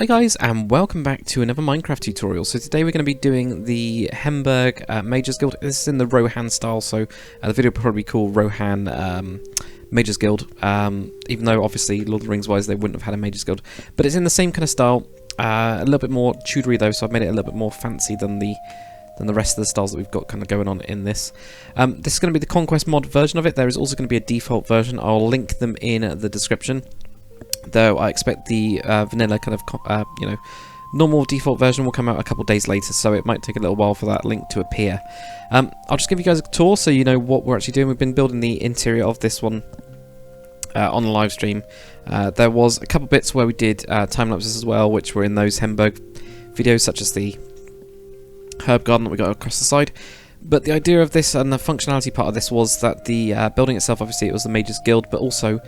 Hi guys, and welcome back to another Minecraft tutorial. So today we're going to be doing the Hemberg Mages Guild. This is in the Rohan style, so the video will probably be called Rohan Mages Guild, even though obviously Lord of the Rings wise they wouldn't have had a Mages Guild. But it's in the same kind of style, a little bit more Tudory though, so I've made it a little bit more fancy than the rest of the styles that we've got kind of going on in this. This is going to be the Conquest mod version of it. There is also going to be a default version. I'll link them in the description. Though I expect the vanilla kind of, normal default version will come out a couple days later, so it might take a little while for that link to appear. I'll just give you guys a tour so you know what we're actually doing. We've been building the interior of this one on the live stream. There was a couple bits where we did time lapses as well, which were in those Hemberg videos, such as the herb garden that we got across the side. But the idea of this and the functionality part of this was that the building itself, obviously it was the Mages Guild, but also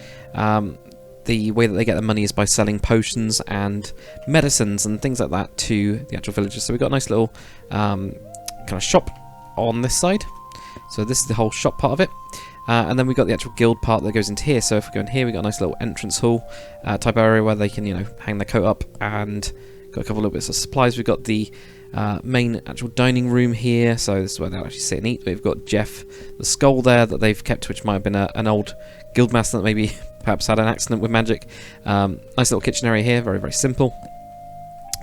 the way that they get their money is by selling potions and medicines and things like that to the actual villagers. So we've got a nice little kind of shop on this side. So this is the whole shop part of it. And then we've got the actual guild part that goes into here. So if we go in here, we've got a nice little entrance hall type area where they can, hang their coat up, and got a couple of little bits of supplies. We've got the main actual dining room here, so this is where they'll actually sit and eat. We've got Jeff the skull there that they've kept, which might have been an old guildmaster that maybe perhaps had an accident with magic. Nice little kitchen area here, very, very simple.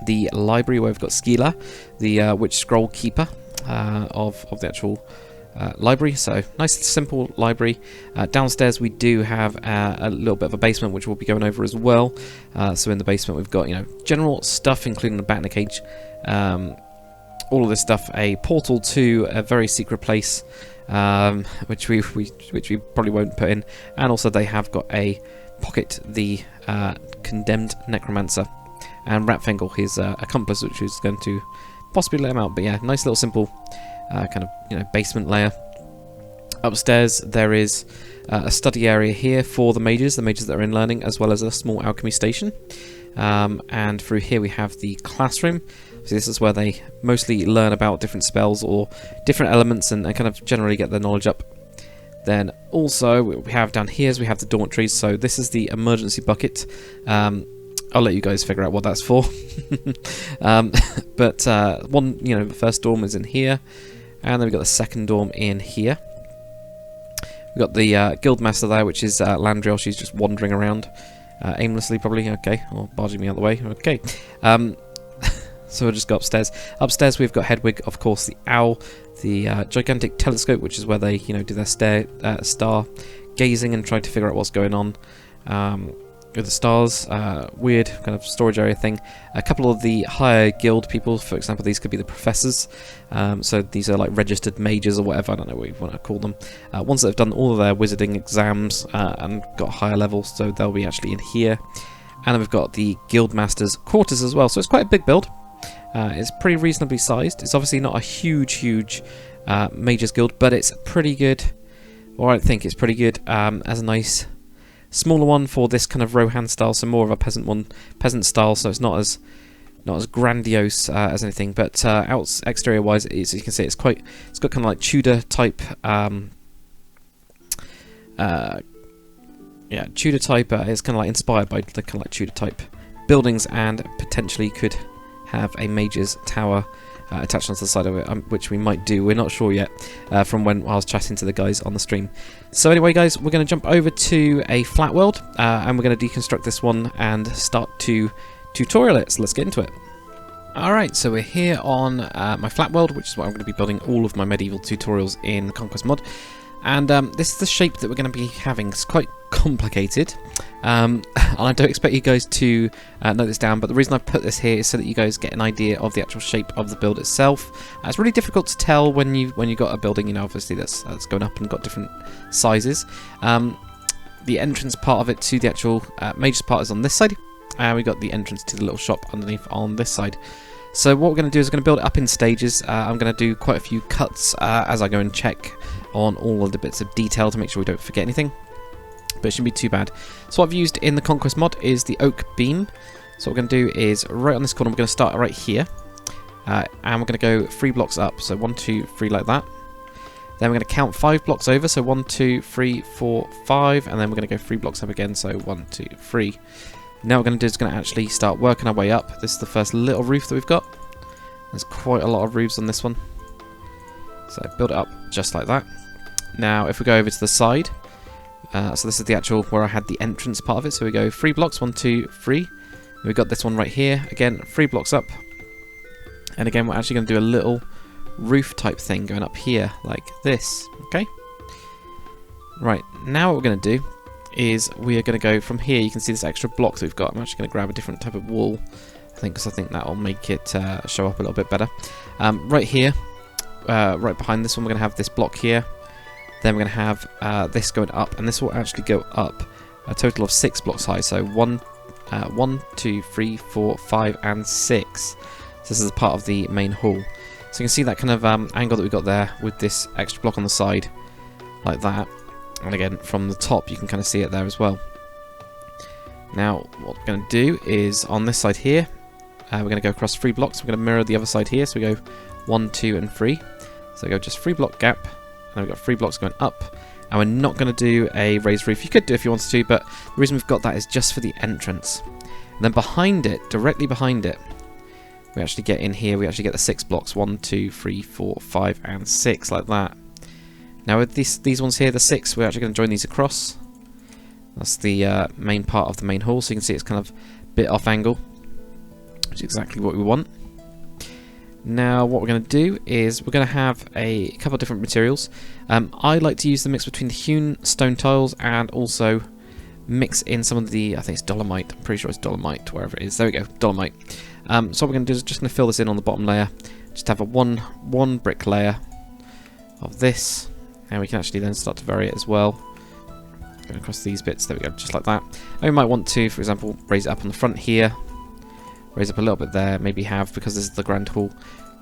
The library where we've got Skeela, the witch scroll keeper of the actual library. So nice simple library. Downstairs we do have a little bit of a basement, which we'll be going over as well. So in the basement we've got general stuff, including the bat in a cage. All of this stuff, a portal to a very secret place, which we probably won't put in, and also they have got a pocket, the condemned necromancer, and Ratfengal, his accomplice, which is going to possibly let him out. But yeah, nice little simple kind of basement layer. Upstairs there is a study area here for the mages that are in learning, as well as a small alchemy station. And through here we have the classroom. So this is where they mostly learn about different spells or different elements and kind of generally get their knowledge up. Then also what we have down here is we have the dormitories. So this is the emergency bucket. I'll let you guys figure out what that's for. But the first dorm is in here, and then we've got the second dorm in here. We've got the guildmaster there, which is Landriel. She's just wandering around aimlessly, probably. Okay, or barging me out the way. Okay. So we'll just go upstairs. Upstairs we've got Hedwig, of course, the owl, the gigantic telescope, which is where they, do their star gazing and try to figure out what's going on with the stars. Weird kind of storage area thing. A couple of the higher guild people, for example, these could be the professors. So these are like registered mages or whatever. I don't know what you want to call them. Ones that have done all of their wizarding exams and got higher levels, so they'll be actually in here. And then we've got the guildmaster's quarters as well. So it's quite a big build. It's pretty reasonably sized. It's obviously not a huge Mages Guild, but it's pretty good. Or I think it's pretty good as a nice smaller one for this kind of Rohan style. So more of a peasant style. So it's not as grandiose as anything. But exterior wise, as you can see, it's got kind of like Tudor type. Tudor type. It's kind of like inspired by the kind of like Tudor type buildings, and potentially could have a mage's tower attached onto the side of it, which we might do. We're not sure yet from when I was chatting to the guys on the stream. So anyway, guys, we're going to jump over to a flat world, and we're going to deconstruct this one and start to tutorial it. So let's get into it. Alright, so we're here on my flat world, which is what I'm going to be building all of my medieval tutorials in the Conquest mod. And this is the shape that we're going to be having. It's quite complicated, and I don't expect you guys to note this down, but the reason I put this here is so that you guys get an idea of the actual shape of the build itself. It's really difficult to tell when you got a building, obviously that's going up and got different sizes. The entrance part of it to the actual mage's part is on this side, and we got the entrance to the little shop underneath on this side. So what we're going to do is we're going to build it up in stages. I'm going to do quite a few cuts as I go and check on all of the bits of detail to make sure we don't forget anything. But it shouldn't be too bad. So what I've used in the Conquest mod is the oak beam. So what we're going to do is right on this corner, we're going to start right here. And we're going to go 3 blocks up. So 1, 2, 3 like that. Then we're going to count 5 blocks over. So 1, 2, 3, 4, 5. And then we're going to go 3 blocks up again. So 1, 2, 3. Now what we're going to do is going to actually start working our way up. This is the first little roof that we've got. There's quite a lot of roofs on this one. So build it up just like that. Now if we go over to the side, so this is the actual where I had the entrance part of it. So we go 3 blocks, 1, 2, 3. We've got this one right here. Again, 3 blocks up. And again, we're actually going to do a little roof type thing going up here like this. Okay. Right, now what we're going to do is we are going to go from here. You can see this extra block that we've got. I'm actually going to grab a different type of wall, I think, because I think that will make it show up a little bit better. Right here, right behind this one, we're going to have this block here. Then we're going to have this going up, and this will actually go up a total of 6 blocks high. So 1, 2, 3, 4, 5, and 6. So this is part of the main hall. So you can see that kind of angle that we've got there with this extra block on the side, like that. And again, from the top, you can kind of see it there as well. Now, what we're going to do is on this side here, we're going to go across 3 blocks. We're going to mirror the other side here. So we go 1, 2, and 3. So we go just 3 block gap. And we've got 3 blocks going up. And we're not going to do a raised roof. You could do if you wanted to, but the reason we've got that is just for the entrance. And then behind it, directly behind it, we actually get in here, we actually get the 6 blocks. 1, 2, 3, 4, 5, and 6, like that. Now with these ones here, the 6, we're actually going to join these across. That's the main part of the main hall, so you can see it's kind of a bit off angle, which is exactly what we want. Now what we're going to do is we're going to have a couple of different materials. I like to use the mix between the hewn stone tiles and also mix in some of the, I think it's dolomite, I'm pretty sure it's dolomite, wherever it is. There we go, dolomite. So what we're going to do is just going to fill this in on the bottom layer. Just have a one brick layer of this, and we can actually then start to vary it as well. Going across these bits, there we go, just like that. And we might want to, for example, raise it up on the front here. Raise up a little bit there, maybe have, because this is the grand hall,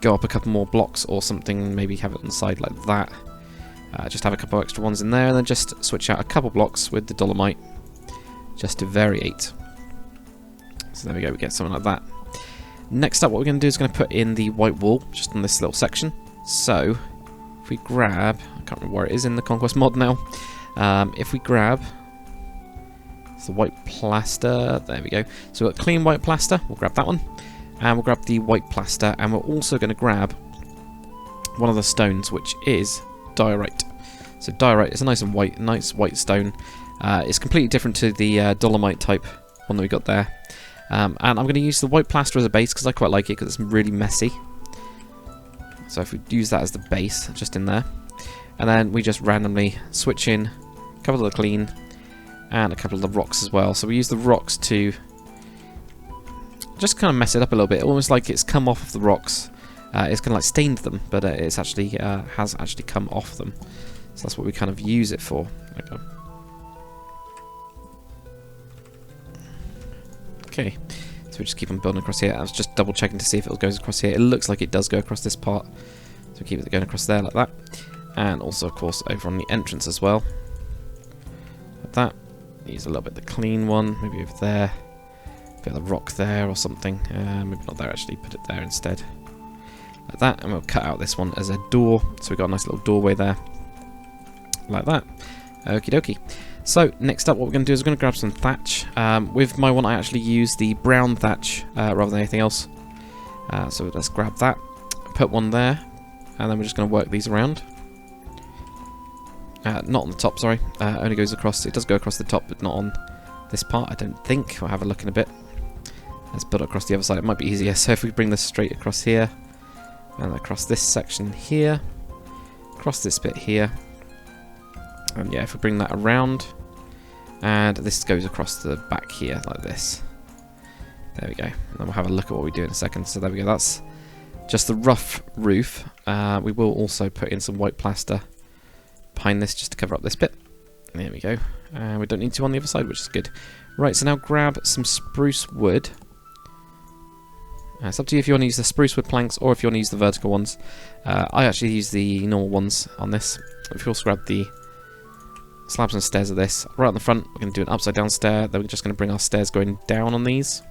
go up a couple more blocks or something, maybe have it on the side like that. Just have a couple extra ones in there, and then just switch out a couple blocks with the dolomite, just to variate. So there we go, we get something like that. Next up, what we're going to do is going to put in the white wall, just on this little section. So, if we grab, I can't remember where it is in the Conquest mod now, if we grab... It's the white plaster, there we go. So we've got clean white plaster, we'll grab that one. And we'll grab the white plaster, and we're also going to grab one of the stones, which is diorite. So diorite is a nice white stone. It's completely different to the dolomite type one that we got there. And I'm going to use the white plaster as a base, because I quite like it, because it's really messy. So if we use that as the base, just in there. And then we just randomly switch in a couple of the clean, and a couple of the rocks as well. So we use the rocks to just kind of mess it up a little bit, almost like it's come off of the rocks. It's kind of like stained them, but it's actually has actually come off them. So that's what we kind of use it for. Okay, so we just keep on building across here. I was just double checking to see if it goes across here. It looks like it does go across this part, so we keep it going across there like that. And also, of course, over on the entrance as well, like that. Use a little bit of the clean one, maybe over there, a bit of the rock there or something. Maybe not there actually, put it there instead, like that. And we'll cut out this one as a door, so we've got a nice little doorway there, like that. Okie dokie. So next up, what we're going to do is we're going to grab some thatch. With my one, I actually use the brown thatch rather than anything else. So let's grab that, put one there, and then we're just going to work these around. Not on the top, sorry. Only goes across. It does go across the top, but not on this part, I don't think. We'll have a look in a bit. Let's put it across the other side. It might be easier. So if we bring this straight across here, and across this section here, across this bit here, and yeah, if we bring that around, and this goes across the back here like this. There we go. And then we'll have a look at what we do in a second. So there we go. That's just the rough roof. We will also put in some white plaster behind this just to cover up this bit. There we go. We don't need to on the other side, which is good. Right, so now grab some spruce wood. It's up to you if you want to use the spruce wood planks or if you want to use the vertical ones. I actually use the normal ones on this. If you also grab the slabs and stairs of this, right on the front, we're going to do an upside down stair. Then we're just going to bring our stairs going down on these.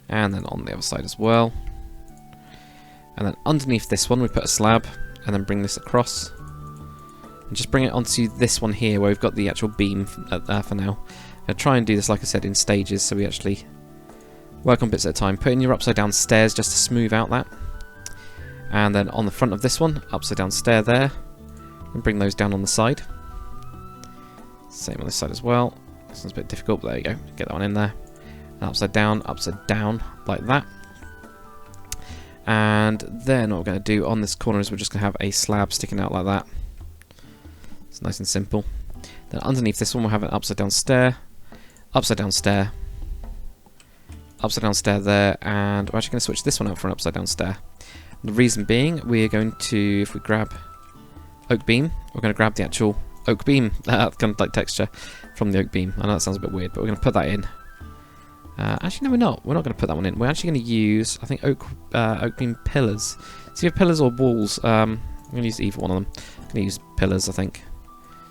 And then on the other side as well. And then underneath this one we put a slab, and then bring this across And just bring it onto this one here where we've got the actual beam for now. I'm going to try and do this, like I said, in stages, so we actually work on bits at a time. Put in your upside down stairs just to smooth out that. And then on the front of this one, upside down stair there. And bring those down on the side. Same on this side as well. This one's a bit difficult, but there you go. Get that one in there. And upside down, like that. And then what we're going to do on this corner is we're just going to have a slab sticking out like that. It's nice and simple. Then underneath this one we'll have an upside down stair, upside down stair, upside down stair there, and we're actually going to switch this one out for an upside down stair. And the reason being, we're going to, if we grab oak beam, we're going to grab the actual oak beam, kind of like texture from the oak beam. I know that sounds a bit weird, but we're going to put that in. Actually, no, we're not. We're not going to put that one in. We're actually going to use, I think, oak beam pillars. So you have pillars or walls. I'm going to use either one of them. I'm going to use pillars, I think.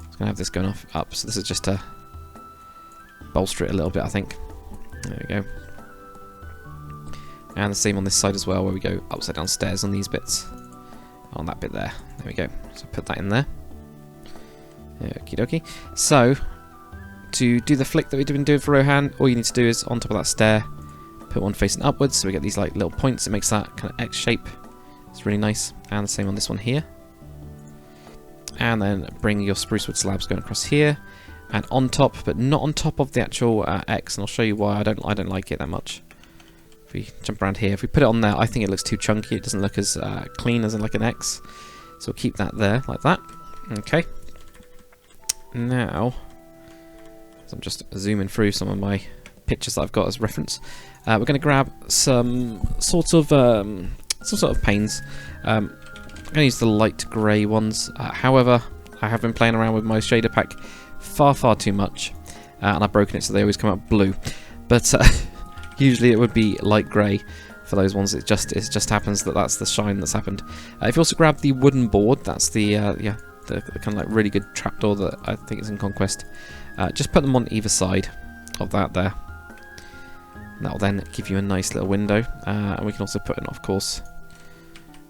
I'm going to have this going up. So this is just to bolster it a little bit, I think. There we go. And the same on this side as well, where we go upside down stairs on these bits. On that bit there. There we go. So put that in there. Okie dokie. So, to do the flick that we've been doing for Rohan, all you need to do is on top of that stair, put one facing upwards, so we get these like little points. It makes that kind of X shape. It's really nice. And the same on this one here. And then bring your spruce wood slabs going across here, and on top, but not on top of the actual X. And I'll show you why I don't like it that much. If we jump around here, if we put it on there, I think it looks too chunky. It doesn't look as clean as in like an X. So we'll keep that there like that. Okay. Now, so I'm just zooming through some of my pictures that I've got as reference. We're going to grab some sort of panes. I'm going to use the light grey ones. However, I have been playing around with my shader pack far too much, and I've broken it so they always come out blue. But usually it would be light grey for those ones. It just happens that that's the shine that's happened. If you also grab the wooden board, that's the the kind of like really good trapdoor that I think is in Conquest. Just put them on either side of that there. That will then give you a nice little window, and we can also put in, of course,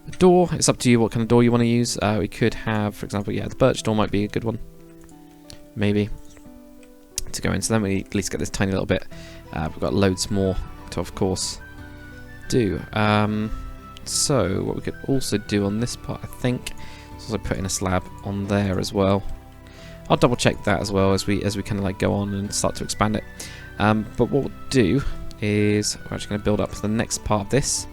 a door. It's up to you what kind of door you want to use. We could have, for example, the birch door might be a good one, maybe, to go in. So then we at least get this tiny little bit. We've got loads more to, of course, do. So what we could also do on this part, I think, is also put in a slab on there as well. I'll double check that as well as we kind of like go on and start to expand it. But what we'll do is we're actually going to build up the next part of this.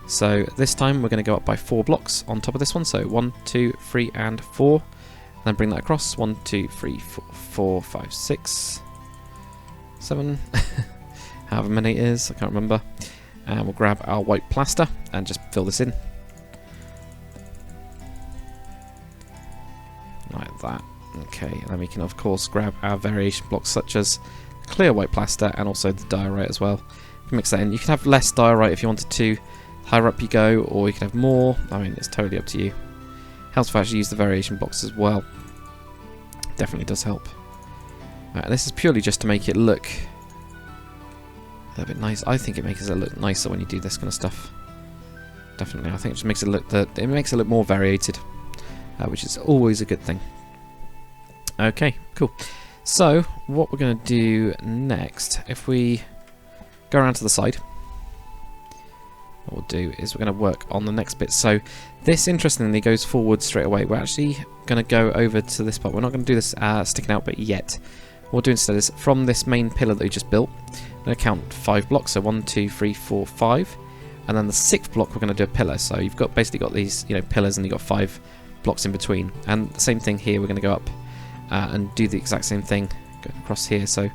So this time we're going to go up by 4 blocks on top of this one. So 1, 2, 3, and 4. And then bring that across. 1, 2, 3, 4, 5, 6, 7. However many it is, I can't remember. And we'll grab our white plaster and just fill this in. Like that. Okay, and then we can of course grab our variation blocks such as clear white plaster and also the diorite as well. You can mix that in. You can have less diorite if you wanted to. Higher up you go, or you can have more. I mean, it's totally up to you. Helps to actually use the variation blocks as well. Definitely does help. And this is purely just to make it look a little bit nice. I think it makes it look nicer when you do this kind of stuff. Definitely, I think it just makes it look more variated, which is always a good thing. Okay, cool. So what we're going to do next, if we go around to the side, what we'll do is we're going to work on the next bit. So this, interestingly, goes forward straight away. We're actually going to go over to this part. We're not going to do this sticking out bit yet. What we'll do instead is from this main pillar that we just built, I'm going to count 5 blocks. So 1, 2, 3, 4, 5. And then the 6th block we're going to do a pillar. So you've got basically got these pillars and you've got 5 blocks in between. And the same thing here, we're going to go up and do the exact same thing across here. So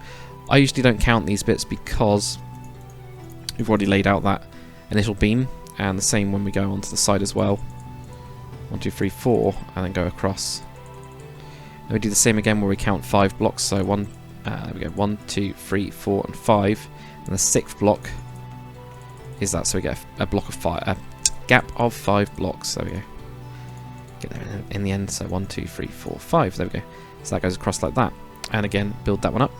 I usually don't count these bits because we've already laid out that initial beam, and the same when we go onto the side as well. 1, 2, 3, 4, and then go across. Then we do the same again where we count 5 blocks. So there we go, 1, 2, 3, 4, and 5. And the 6th block is that, so we get a block of 5, a gap of 5 blocks. There we go. Get there in the end. So 1, 2, 3, 4, 5. There we go. So that goes across like that. And again, build that one up.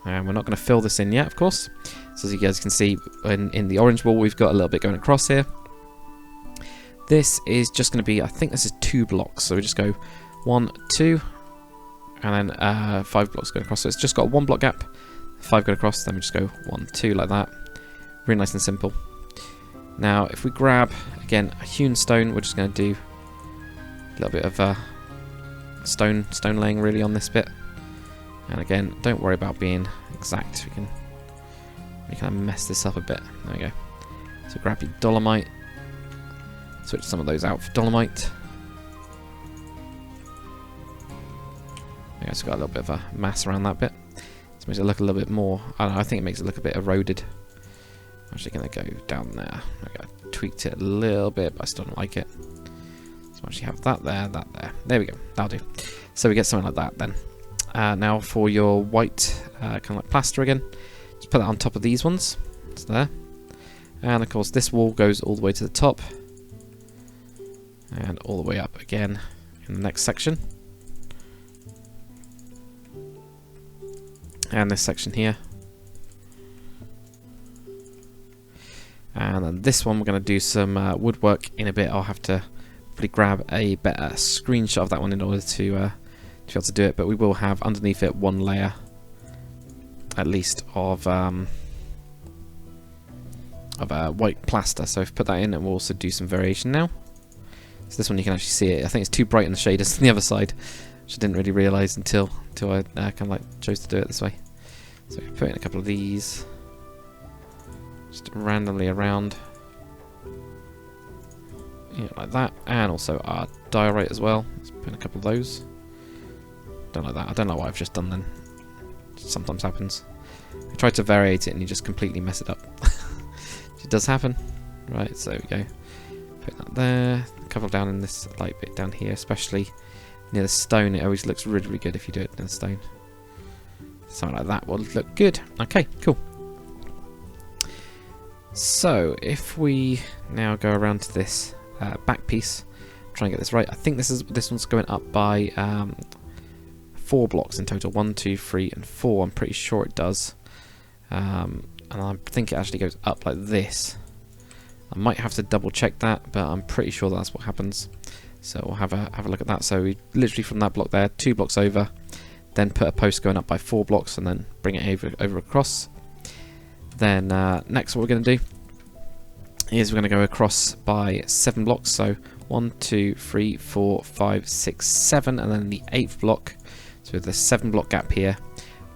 And we're not going to fill this in yet, of course. So as you guys can see, in the orange wall, we've got a little bit going across here. This is just going to be, I think this is 2 blocks, so we just go 1, 2, and then 5 blocks going across. So it's just got a 1 block gap, 5 going across, then we just go 1, 2 like that. Really nice and simple. Now, if we grab, again, a hewn stone, we're just going to do a little bit of stone laying really on this bit. And again, don't worry about being exact. We kind of mess this up a bit. There we go. So grab your dolomite. Switch some of those out for dolomite. Yeah, it's got a little bit of a mass around that bit. This makes it look a little bit more. I don't know. I think it makes it look a bit eroded. I'm actually going to go down there. I tweaked it a little bit, but I still don't like it. So actually have that there, that there. There we go. That'll do. So we get something like that then. Now for your white kind of like plaster again, just put that on top of these ones. It's there. And of course this wall goes all the way to the top. And all the way up again in the next section. And this section here. And then this one we're going to do some woodwork in a bit. I'll have to probably grab a better screenshot of that one in order to be able to do it. But we will have underneath it 1 layer at least of white plaster. So if we put that in, and we'll also do some variation now. So this one you can actually see it. I think it's too bright in the shaders on the other side, which I didn't really realise until I kind of like chose to do it this way. So we put in a couple of these, just randomly around, like that, and also our diorite as well. Let's put in a couple of those. Don't like that. I don't know what I've just done then. It sometimes happens. I tried to variate it and you just completely mess it up. It does happen. Right, so there we go. Put that there. A couple down in this light bit down here, especially near the stone. It always looks really, really good if you do it near the stone. Something like that will look good. Okay, cool. So if we now go around to this back piece, try and get this right. I think this one's going up by 4 blocks in total. 1, 2, 3, and 4. I'm pretty sure it does. And I think it actually goes up like this. I might have to double check that, but I'm pretty sure that's what happens. So we'll have a look at that. So we literally from that block there, 2 blocks over, then put a post going up by 4 blocks, and then bring it over across. Then next, what we're going to do is we're going to go across by 7 blocks. So 1, 2, 3, 4, 5, 6, 7, and then the 8th block. So with the 7 block gap here,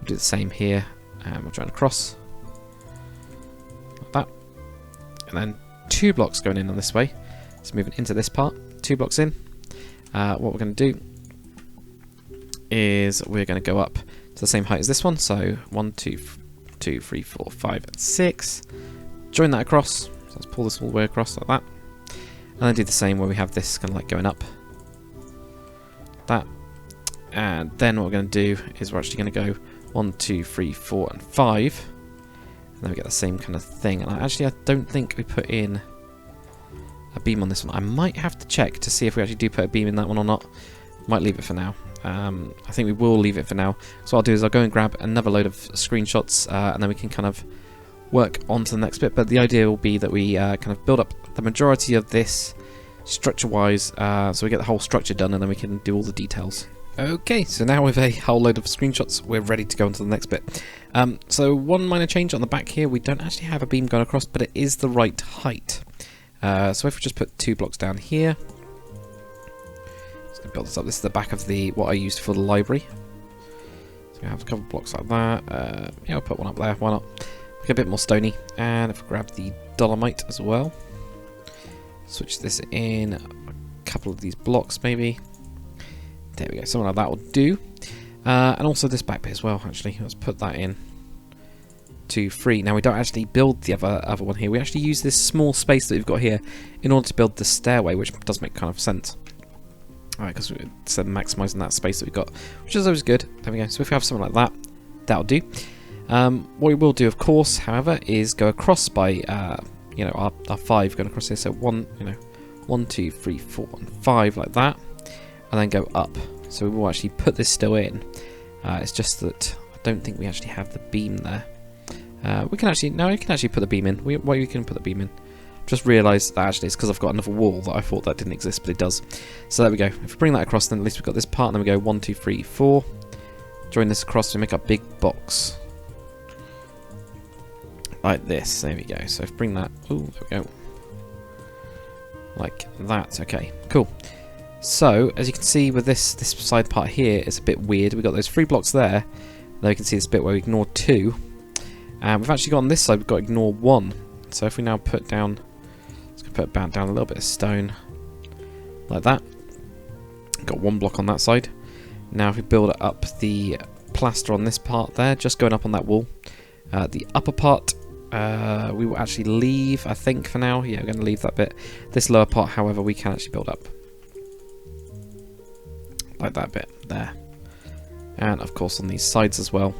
we'll do the same here, and we'll join across like that, and then 2 blocks going in on this way. So moving into this part, 2 blocks in. What we're going to do is we're going to go up to the same height as this one. So 1, 2, 3, 4, 5, and 6. Join that across. So let's pull this all the way across like that, and then do the same where we have this kind of like going up. That, and then what we're going to do is we're actually going to go 1, 2, 3, 4, and 5. And then we get the same kind of thing. And I don't think we put in a beam on this one. I might have to check to see if we actually do put a beam in that one or not. Might leave it for now. I think we will leave it for now. So what I'll do is I'll go and grab another load of screenshots, and then we can kind of work on to the next bit. But the idea will be that we kind of build up the majority of this structure-wise, so we get the whole structure done, and then we can do all the details. Okay, so now with a whole load of screenshots, we're ready to go on to the next bit. So one minor change on the back here, we don't actually have a beam going across, but it is the right height. So if we just put 2 blocks down here, just gonna build this up. This is the back of what I used for the library. So we have a couple of blocks like that. Yeah, I'll put one up there. Why not? Make it a bit more stony. And if we grab the dolomite as well, switch this in a couple of these blocks maybe. There we go, something like that will do. And also this back bit as well, actually. Let's put that in. 2, 3. Now we don't actually build the other one here. We actually use this small space that we've got here in order to build the stairway, which does make kind of sense. Alright, because it's maximising that space that we've got, which is always good. There we go. So if we have something like that, that'll do. What we will do, of course, however, is go across by, our 5 going across here. So 1, 2, 3, 4, and 5 like that. And then go up. So we will actually put this still in. It's just that I don't think we actually have the beam there. We can actually put the beam in. We can put the beam in. just realised that actually it's because I've got another wall that I thought that didn't exist, but it does. So there we go. If we bring that across, then at least we've got this part, and then we go 1, 2, 3, 4. Join this across, we make a big box. Like this, there we go. So if we bring that, oh, there we go. Like that, okay, cool. So, as you can see with this side part here, it's a bit weird. We've got those 3 blocks there. Now you can see this bit where we ignore 2. And we've actually got on this side, we've got ignore 1. So if we now put down, let's put down a little bit of stone, like that. Got 1 block on that side. Now if we build up the plaster on this part there, just going up on that wall. The upper part, we will actually leave, I think, for now. Yeah, we're going to leave that bit. This lower part, however, we can actually build up. Like that bit there. And of course on these sides as well.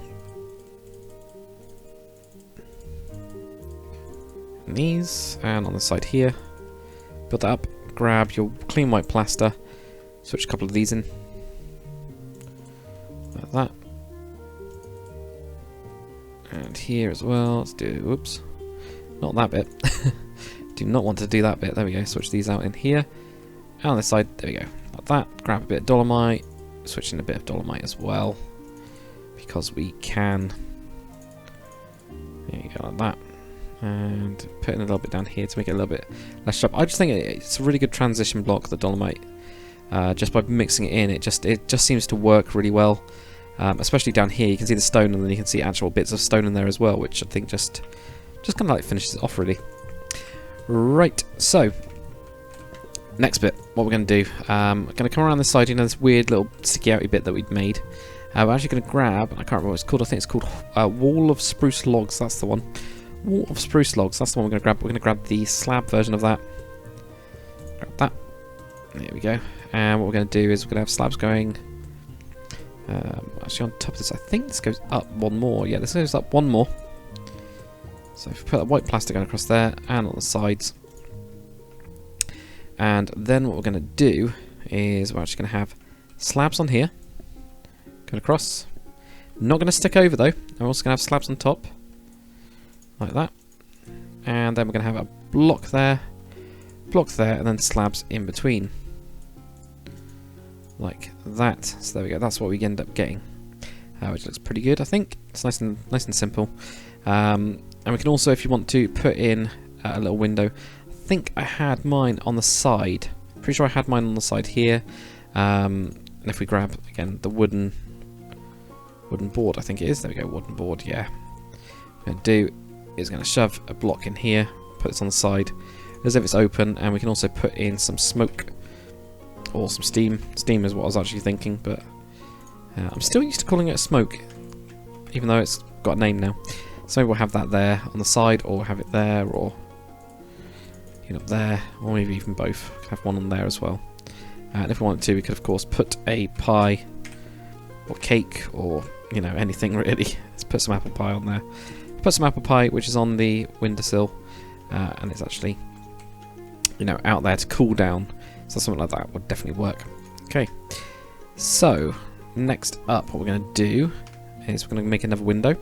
And these, and on the side here. Build that up, grab your clean white plaster, switch a couple of these in. Like that. And here as well, let's do, whoops, not that bit. Do not want to do that bit, there we go, switch these out in here. And on this side, there we go, like that. Grab a bit of dolomite, switch in a bit of dolomite as well, because we can. There you go, like that. And put in a little bit down here to make it a little bit less sharp. I just think it's a really good transition block, the dolomite. Just by mixing it in, it just seems to work really well. Especially down here, you can see the stone, and then you can see actual bits of stone in there as well, which I think just kind of like finishes it off really. Right, so next bit, what we're going to do, I'm going to come around this side, you know, this weird little sticky outy bit that we'd made. We're actually going to grab, I can't remember what it's called, I think it's called Wall of Spruce Logs, that's the one. Wall of Spruce Logs, that's the one we're going to grab. We're going to grab the slab version of that. Grab that. There we go. And what we're going to do is we're going to have slabs going actually on top of this. I think this goes up 1 more. Yeah, this goes up 1 more. So if we put that white plastic going across there and on the sides. And then what we're going to do is we're actually going to have slabs on here. Going across. Not going to stick over though. I'm also going to have slabs on top. Like that. And then we're going to have a block there, and then slabs in between. Like that. So there we go. That's what we end up getting, which looks pretty good. I think it's nice and simple. And we can also, if you want to, put in a little window. I think I had mine on the side. Pretty sure I had mine on the side here. And if we grab again the wooden board, I think it is. There we go. Wooden board. Yeah. What I'm going to do is going to shove a block in here. Put this on the side as if it's open, and we can also put in some smoke. Or some steam. Steam is what I was actually thinking, but I'm still used to calling it smoke, even though it's got a name now. So maybe we'll have that there on the side, or have it there, or up there, or maybe even both. We can have one on there as well. And if we wanted to, we could of course put a pie, or cake, or anything really. Let's put some apple pie on there. Put some apple pie, which is on the windowsill, and it's actually out there to cool down. So something like that would definitely work. Okay, so next up, what we're going to do is we're going to make another window.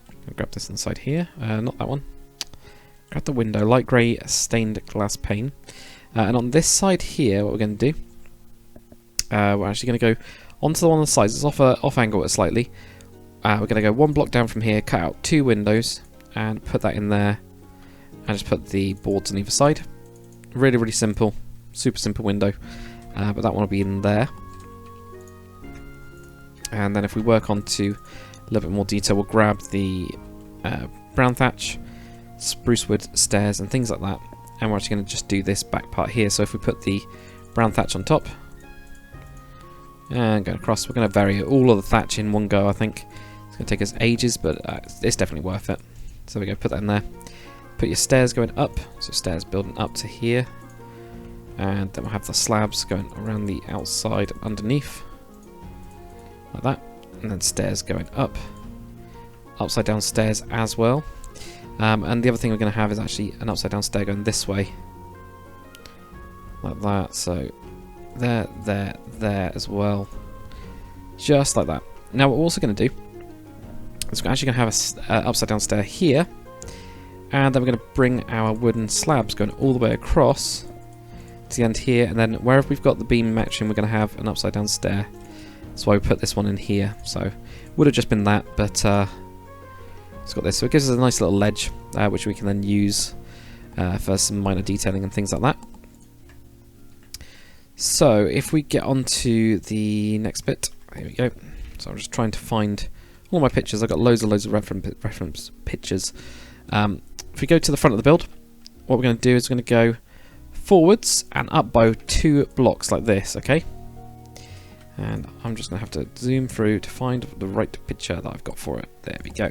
I'll grab this inside here, not that one. Grab the window, light grey stained glass pane. And on this side here, what we're going to do, we're actually going to go onto the one on the sides. It's off angle slightly. We're going to go 1 block down from here, cut out 2 windows, and put that in there, and just put the boards on either side. Really, really simple, super simple window, but that one will be in there. And then if we work on to a little bit more detail, we'll grab the brown thatch, spruce wood stairs, and things like that. And we're actually going to just do this back part here. So if we put the brown thatch on top and go across, we're going to vary all of the thatch in one go. I think it's going to take us ages, but it's definitely worth it. So we go put that in there. Put your stairs going up, so stairs building up to here, and then we'll have the slabs going around the outside underneath, like that, and then stairs going up, upside down stairs as well. And the other thing we're going to have is actually an upside down stair going this way, like that. So there as well, just like that. Now what we're also going to do is we're actually going to have a upside down stair here. And then we're going to bring our wooden slabs going all the way across to the end here, and then wherever we've got the beam matching, we're going to have an upside down stair. That's why we put this one in here. So would have just been that, but it's got this. So it gives us a nice little ledge, which we can then use for some minor detailing and things like that. So if we get onto the next bit, here we go. So I'm just trying to find all my pictures. I've got loads of reference pictures. If we go to the front of the build, what we're going to do is we're going to go forwards and up by 2 blocks like this, okay? And I'm just going to have to zoom through to find the right picture that I've got for it. There we go.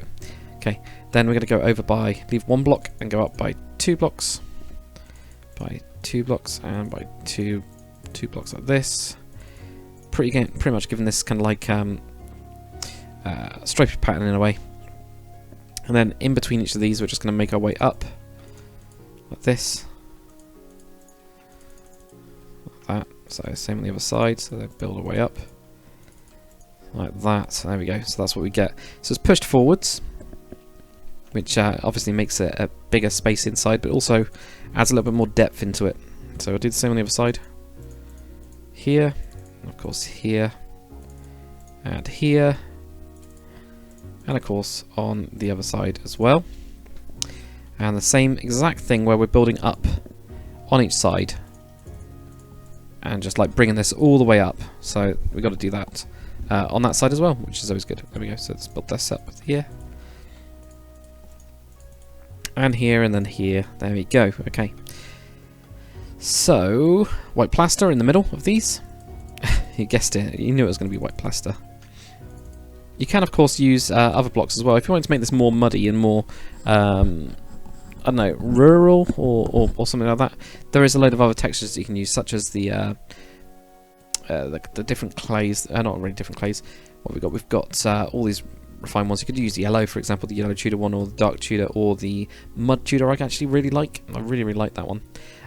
Okay, then we're going to go over by, leave 1 block and go up by 2 blocks. By 2 blocks and by two blocks like this. Pretty much giving this kind of like striped pattern in a way. And then in between each of these, we're just going to make our way up like this. Like that. So same on the other side. So they build our way up like that. So there we go. So that's what we get. So it's pushed forwards, which obviously makes it a bigger space inside, but also adds a little bit more depth into it. So we'll do the same on the other side. Here, and of course here, and here. And of course on the other side as well. And the same exact thing where we're building up on each side. And just like bringing this all the way up. So we've got to do that on that side as well, which is always good. There we go. So let's build this up here. And here and then here. There we go. Okay. So, white plaster in the middle of these. You guessed it. You knew it was going to be white plaster. You can, of course, use other blocks as well. If you want to make this more muddy and more, I don't know, rural or something like that, there is a load of other textures that you can use, such as the different clays. Not really different clays. What we've got? We've got all these refined ones. You could use yellow, for example, the yellow Tudor one, or the dark Tudor, or the mud Tudor. I actually really like. I really like that one.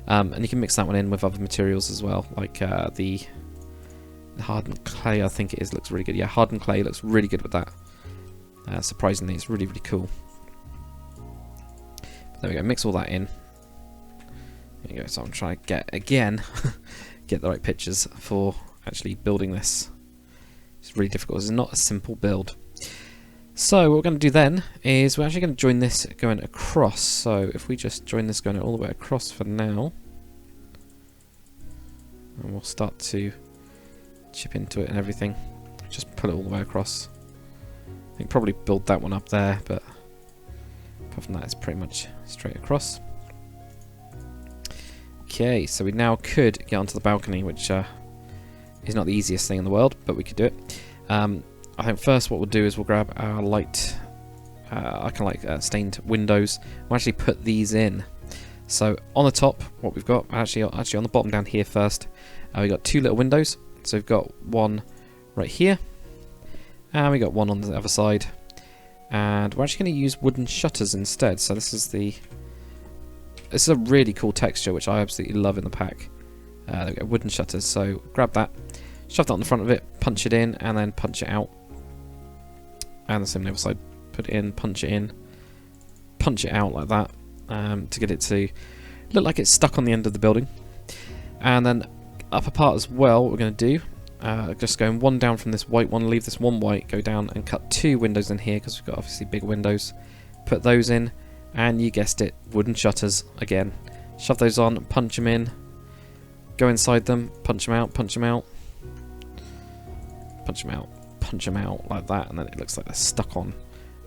And you can mix that one in with other materials as well, like the hardened clay, I think it is, looks really good. Yeah, hardened clay looks really good with that. Surprisingly, it's really, really cool. But there we go, mix all that in. There you go, so I'm trying to get the right pictures for actually building this. It's really difficult, it's not a simple build. So what we're going to do then is we're actually going to join this going across. So if we just join this going all the way across for now, and we'll start to chip into it and everything. Just pull it all the way across. I think probably build that one up there, but apart from that, it's pretty much straight across. Okay, so we now could get onto the balcony, which is not the easiest thing in the world, but we could do it. I think first what we'll do is we'll grab our light, stained windows. We'll actually put these in. So on the top, what we've got, actually on the bottom down here first, we've got 2 little windows. So we've got one right here, and we got one on the other side. And we're actually going to use wooden shutters instead. So this is a really cool texture, which I absolutely love in the pack. There we go, wooden shutters. So grab that, shove that on the front of it, punch it in, and then punch it out. And the same on the other side, put it in, punch it out like that, to get it to look like it's stuck on the end of the building. And then upper part as well, what we're going to do, just going one down from this white one, leave this one white, go down and cut 2 windows in here, because we've got obviously big windows. Put those in, and you guessed it, wooden shutters again. Shove those on, punch them in, go inside them, punch them out, punch them out, punch them out, punch them out like that, and then it looks like they're stuck on.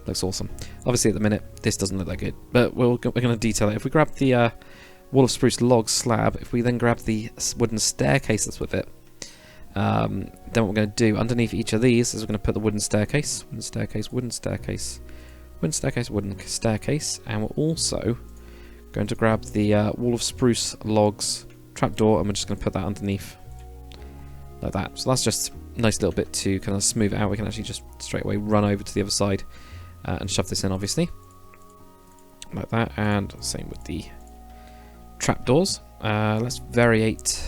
Looks awesome. Obviously at the minute this doesn't look that good, but we're going to detail it. If we grab the wall of spruce log slab, if we then grab the wooden staircase that's with it, then what we're going to do underneath each of these is we're going to put the wooden staircase, wooden staircase, wooden staircase, wooden staircase, wooden staircase, and we're also going to grab the wall of spruce logs trapdoor, and we're just going to put that underneath like that. So that's just a nice little bit to kind of smooth it out. We can actually just straight away run over to the other side and shove this in, obviously, like that. And same with the trapdoors. Let's variate.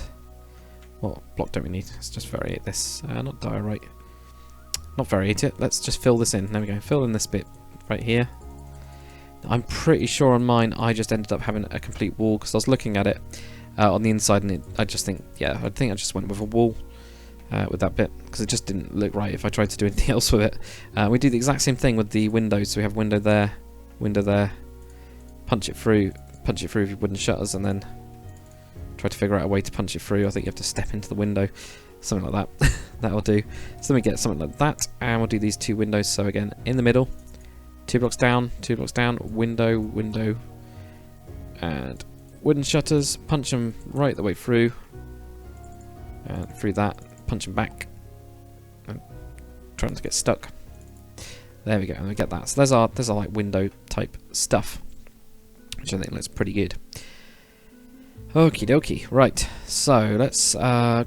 What block don't we need? Let's just variate this. Not diorite. Not variate it. Let's just fill this in. There we go. Fill in this bit right here. I'm pretty sure on mine I just ended up having a complete wall because I was looking at it on the inside and I just think, yeah, I think I just went with a wall with that bit because it just didn't look right if I tried to do anything else with it. We do the exact same thing with the windows, so we have window there, punch it through with your wooden shutters and then try to figure out a way to punch it through. I think you have to step into the window, something like that. That'll do. So then we get something like that, and we'll do these two windows. So again, in the middle, 2 blocks down, window, and wooden shutters, punch them right the way through, and through that, punch them back, and trying to get stuck. There we go, and we get that. So there's our like window type stuff, which I think looks pretty good. Okie dokie, right, so let's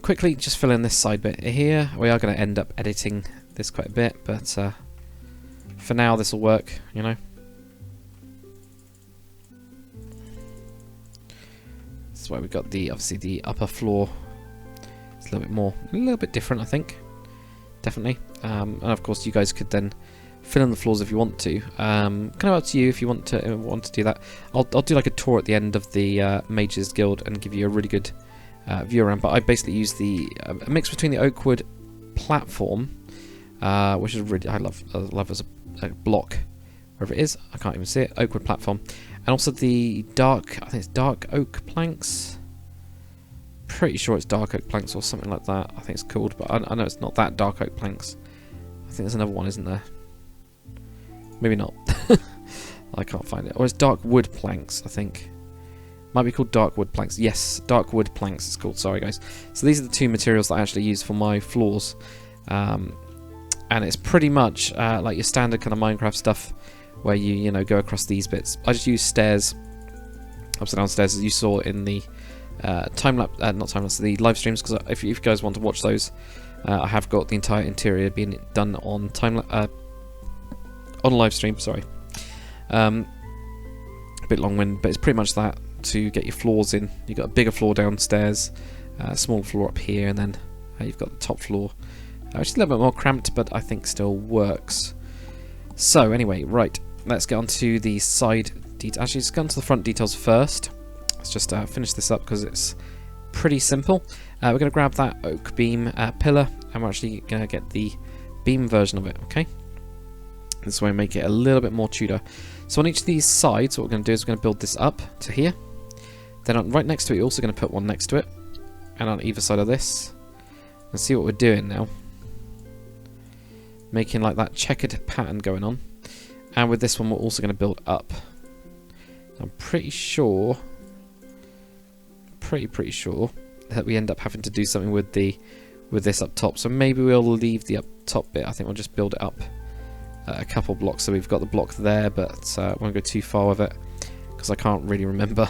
quickly just fill in this side bit here. We are going to end up editing this quite a bit, but for now this will work, you know. That's why we've got the, obviously the upper floor. It's a little bit different, I think, definitely. And of course you guys could then fill in the floors if you want to. Kind of up to you if you want to do that. I'll do like a tour at the end of the Mages Guild and give you a really good view around. But I basically use a mix between the oakwood platform, which is really I love as a block, wherever it is. I can't even see it. Oakwood platform, and also the dark. I think it's dark oak planks. Pretty sure it's dark oak planks or something like that. I think it's called, but I know it's not that dark oak planks. I think there's another one, isn't there? Maybe not. I can't find it. Or it's dark wood planks, I think. Might be called dark wood planks. Yes, dark wood planks it's called. Sorry, guys. So these are the two materials that I actually use for my floors. And it's pretty much like your standard kind of Minecraft stuff where you know, go across these bits. I just use stairs, ups and down stairs, as you saw in the not time-lapse, the live streams, because if you guys want to watch those, I have got the entire interior being done on on live stream, sorry. A bit long-winded, but it's pretty much that to get your floors in. You've got a bigger floor downstairs, a small floor up here, and then you've got the top floor, which is a little bit more cramped, but I think still works. So anyway, right, let's get on to the side details. Actually, let's get on to the front details first. Let's just finish this up because it's pretty simple. We're going to grab that oak beam pillar, and we're actually going to get the beam version of it, okay? This way make it a little bit more Tudor. So on each of these sides, what we're going to do is we're going to build this up to here. Then right next to it, you're also going to put one next to it. And on either side of this. And see what we're doing now. Making like that checkered pattern going on. And with this one, we're also going to build up. I'm pretty sure, pretty sure that we end up having to do something with this up top. So maybe we'll leave the up top bit. I think we'll just build it up a couple blocks. So we've got the block there, but I won't go too far with it because I can't really remember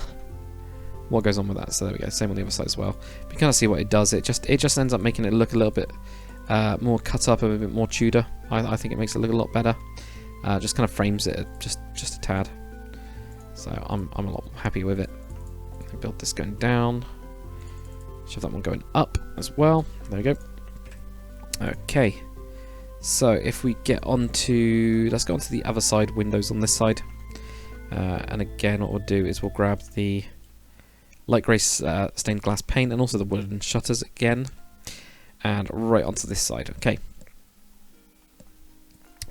what goes on with that. So there we go. Same on the other side as well. But you kind of see what it does. It just ends up making it look a little bit more cut up, a bit more Tudor. I think it makes it look a lot better. Just kind of frames it just a tad. So I'm a lot happy with it. I build this going down. Shove that one going up as well. There we go. Okay. So if we get onto, let's go onto the other side, windows on this side. And again, what we'll do is we'll grab the light grey stained glass paint and also the wooden shutters again. And right onto this side. Okay.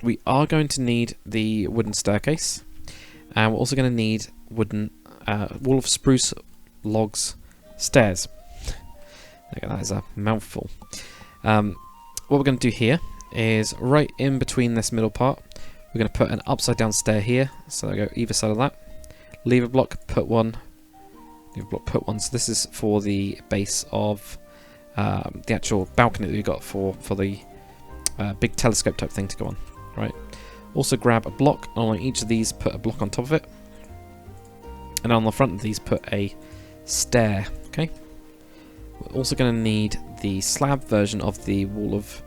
We are going to need the wooden staircase. And we're also going to need wooden wall of spruce logs stairs. Okay, that is a mouthful. What we're going to do here is right in between this middle part, we're going to put an upside down stair here. So I go either side of that. Leave a block, put one. Leave a block, put one. So this is for the base of the actual balcony that we've got for the big telescope type thing to go on. Right. Also grab a block, and on each of these put a block on top of it. And on the front of these put a stair. Okay. We're also going to need the slab version of the wall of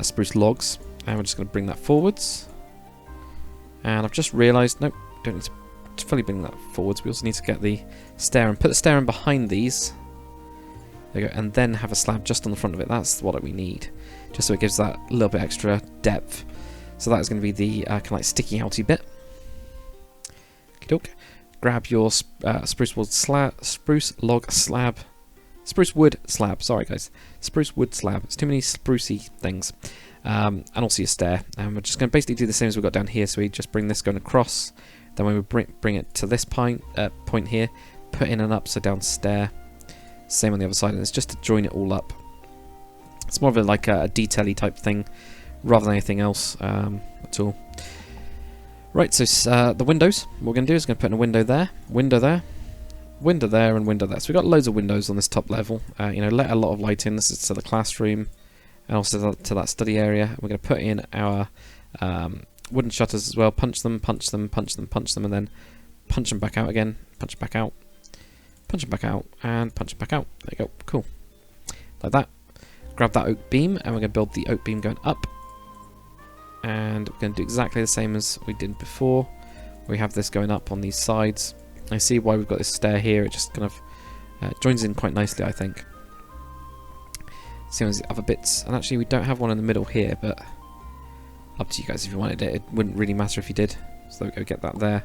spruce logs, and we're just going to bring that forwards. And I've just realised, nope, don't need to fully bring that forwards. We also need to get the stair and put the stair in behind these. There you go, and then have a slab just on the front of it. That's what we need, just so it gives that little bit extra depth. So that is going to be the kind of like sticky outy bit. doke. Grab your spruce wood slab. Spruce wood slab. Sorry, guys. Spruce wood slab. It's too many sprucey things. And also your stair. And we're just going to basically do the same as we've got down here. So we just bring this going across. Then when we bring it to this point here, put in an upside down stair. Same on the other side. And it's just to join it all up. It's more of like a detail-y type thing rather than anything else at all. Right, so the windows, what we're going to do is going to put in a window there, window there, window there, and window there. So we've got loads of windows on this top level. You know, let a lot of light in. This is to the classroom and also to that study area. We're going to put in our wooden shutters as well. Punch them, punch them, punch them, punch them, and then punch them back out again. Punch them back out, punch them back out, and punch them back out. There you go. Cool. Like that. Grab that oak beam, and we're going to build the oak beam going up. And we're going to do exactly the same as we did before. We have this going up on these sides. I see why we've got this stair here. It just kind of joins in quite nicely, I think. Same as the other bits. And actually, we don't have one in the middle here, but up to you guys if you wanted it. It wouldn't really matter if you did. So there we go, get that there.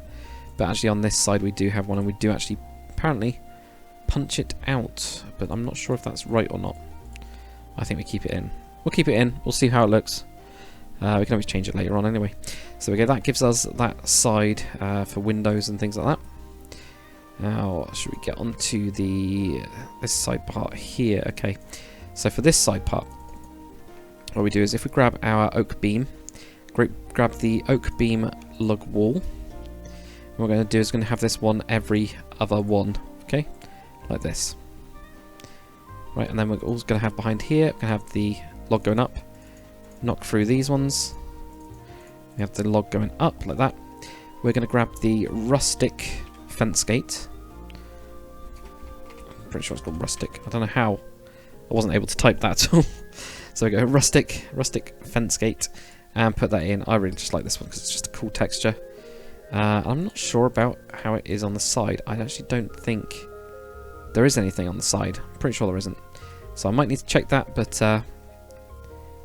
But actually, on this side, we do have one, and we do actually apparently punch it out. But I'm not sure if that's right or not. I think we keep it in. We'll keep it in. We'll see how it looks. We can always change it later on anyway. So okay, that gives us that side for windows and things like that. Now, should we get onto this side part here? Okay, so for this side part, what we do is if we grab our oak beam, grab the oak beam log wall, what we're going to do is going to have this one every other one, okay, like this. Right, and then we're also going to have behind here, we're going to have the log going up. Knock through these ones. We have the log going up like that. We're going to grab the rustic fence gate. I'm pretty sure it's called rustic. I don't know how. I wasn't able to type that at all. So we go rustic fence gate and put that in. I really just like this one because it's just a cool texture. I'm not sure about how it is on the side. I actually don't think there is anything on the side. I'm pretty sure there isn't. So I might need to check that, but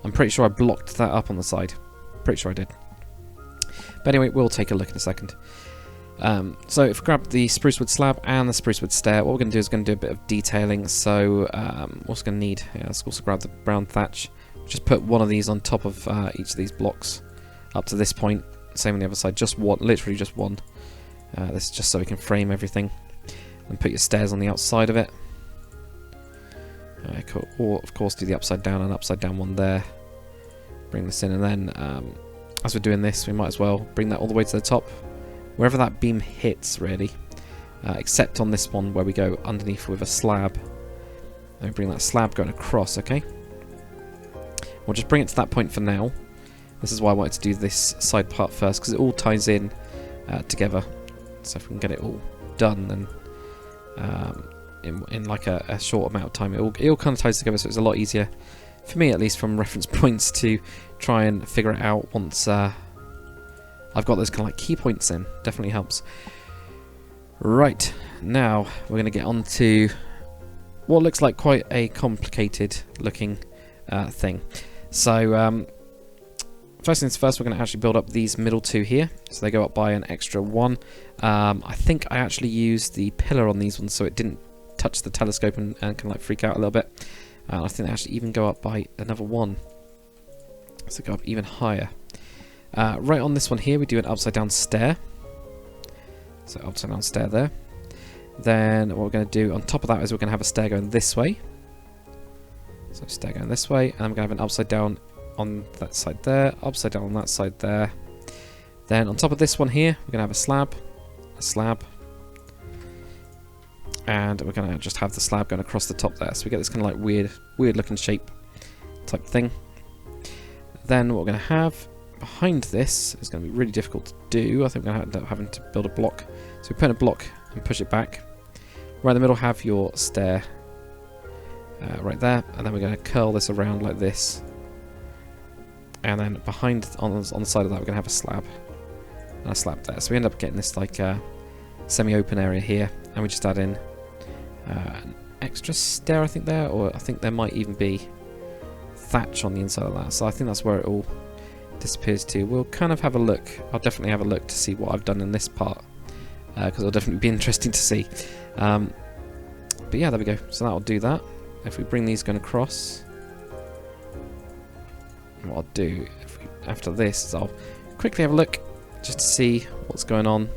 I'm pretty sure I blocked that up on the side. Pretty sure I did. But anyway, we'll take a look in a second. So if we grab the spruce wood slab and the spruce wood stair, what we're going to do is going to do a bit of detailing. So what's going to need? Yeah, let's also grab the brown thatch. Just put one of these on top of each of these blocks up to this point. Same on the other side. Just one, literally just one. This is just so we can frame everything. And put your stairs on the outside of it. Cool. Or of course do the upside down and upside down one there. Bring this in, and then as we're doing this, we might as well bring that all the way to the top, wherever that beam hits, really. Except on this one where we go underneath with a slab. And we bring that slab going across. Okay. We'll just bring it to that point for now. This is why I wanted to do this side part first, because it all ties in together. So if we can get it all done, then in like a short amount of time, it all kind of ties together, so it's a lot easier for me, at least from reference points, to try and figure it out once I've got those kind of like key points in. Definitely helps. Right, now we're going to get on to what looks like quite a complicated looking thing. So first things first, we're going to actually build up these middle two here, so they go up by an extra one. I think I actually used the pillar on these ones so it didn't touch the telescope and kind of like freak out a little bit. I think they actually even go up by another one, so go up even higher. Right on this one here, we do an upside down stair. So upside down stair there. Then what we're going to do on top of that is we're going to have a stair going this way. So stair going this way, and I'm going to have an upside down on that side there, upside down on that side there. Then on top of this one here, we're going to have a slab, and we're going to just have the slab going across the top there. So we get this kind of like weird looking shape type thing. Then what we're going to have behind this is going to be really difficult to do. I think we're going to end up having to build a block. So we put in a block and push it back. Right in the middle, have your stair right there, and then we're going to curl this around like this. And then behind, on the side of that, we're going to have a slab. And a slab there. So we end up getting this like semi-open area here, and we just add in an extra stair, I think there, or I think there might even be thatch on the inside of that. So I think that's where it all disappears to. We'll kind of have a look. I'll definitely have a look to see what I've done in this part because it'll definitely be interesting to see. But yeah, there we go. So that'll do that. If we bring these going across, what I'll do after this is I'll quickly have a look just to see what's going on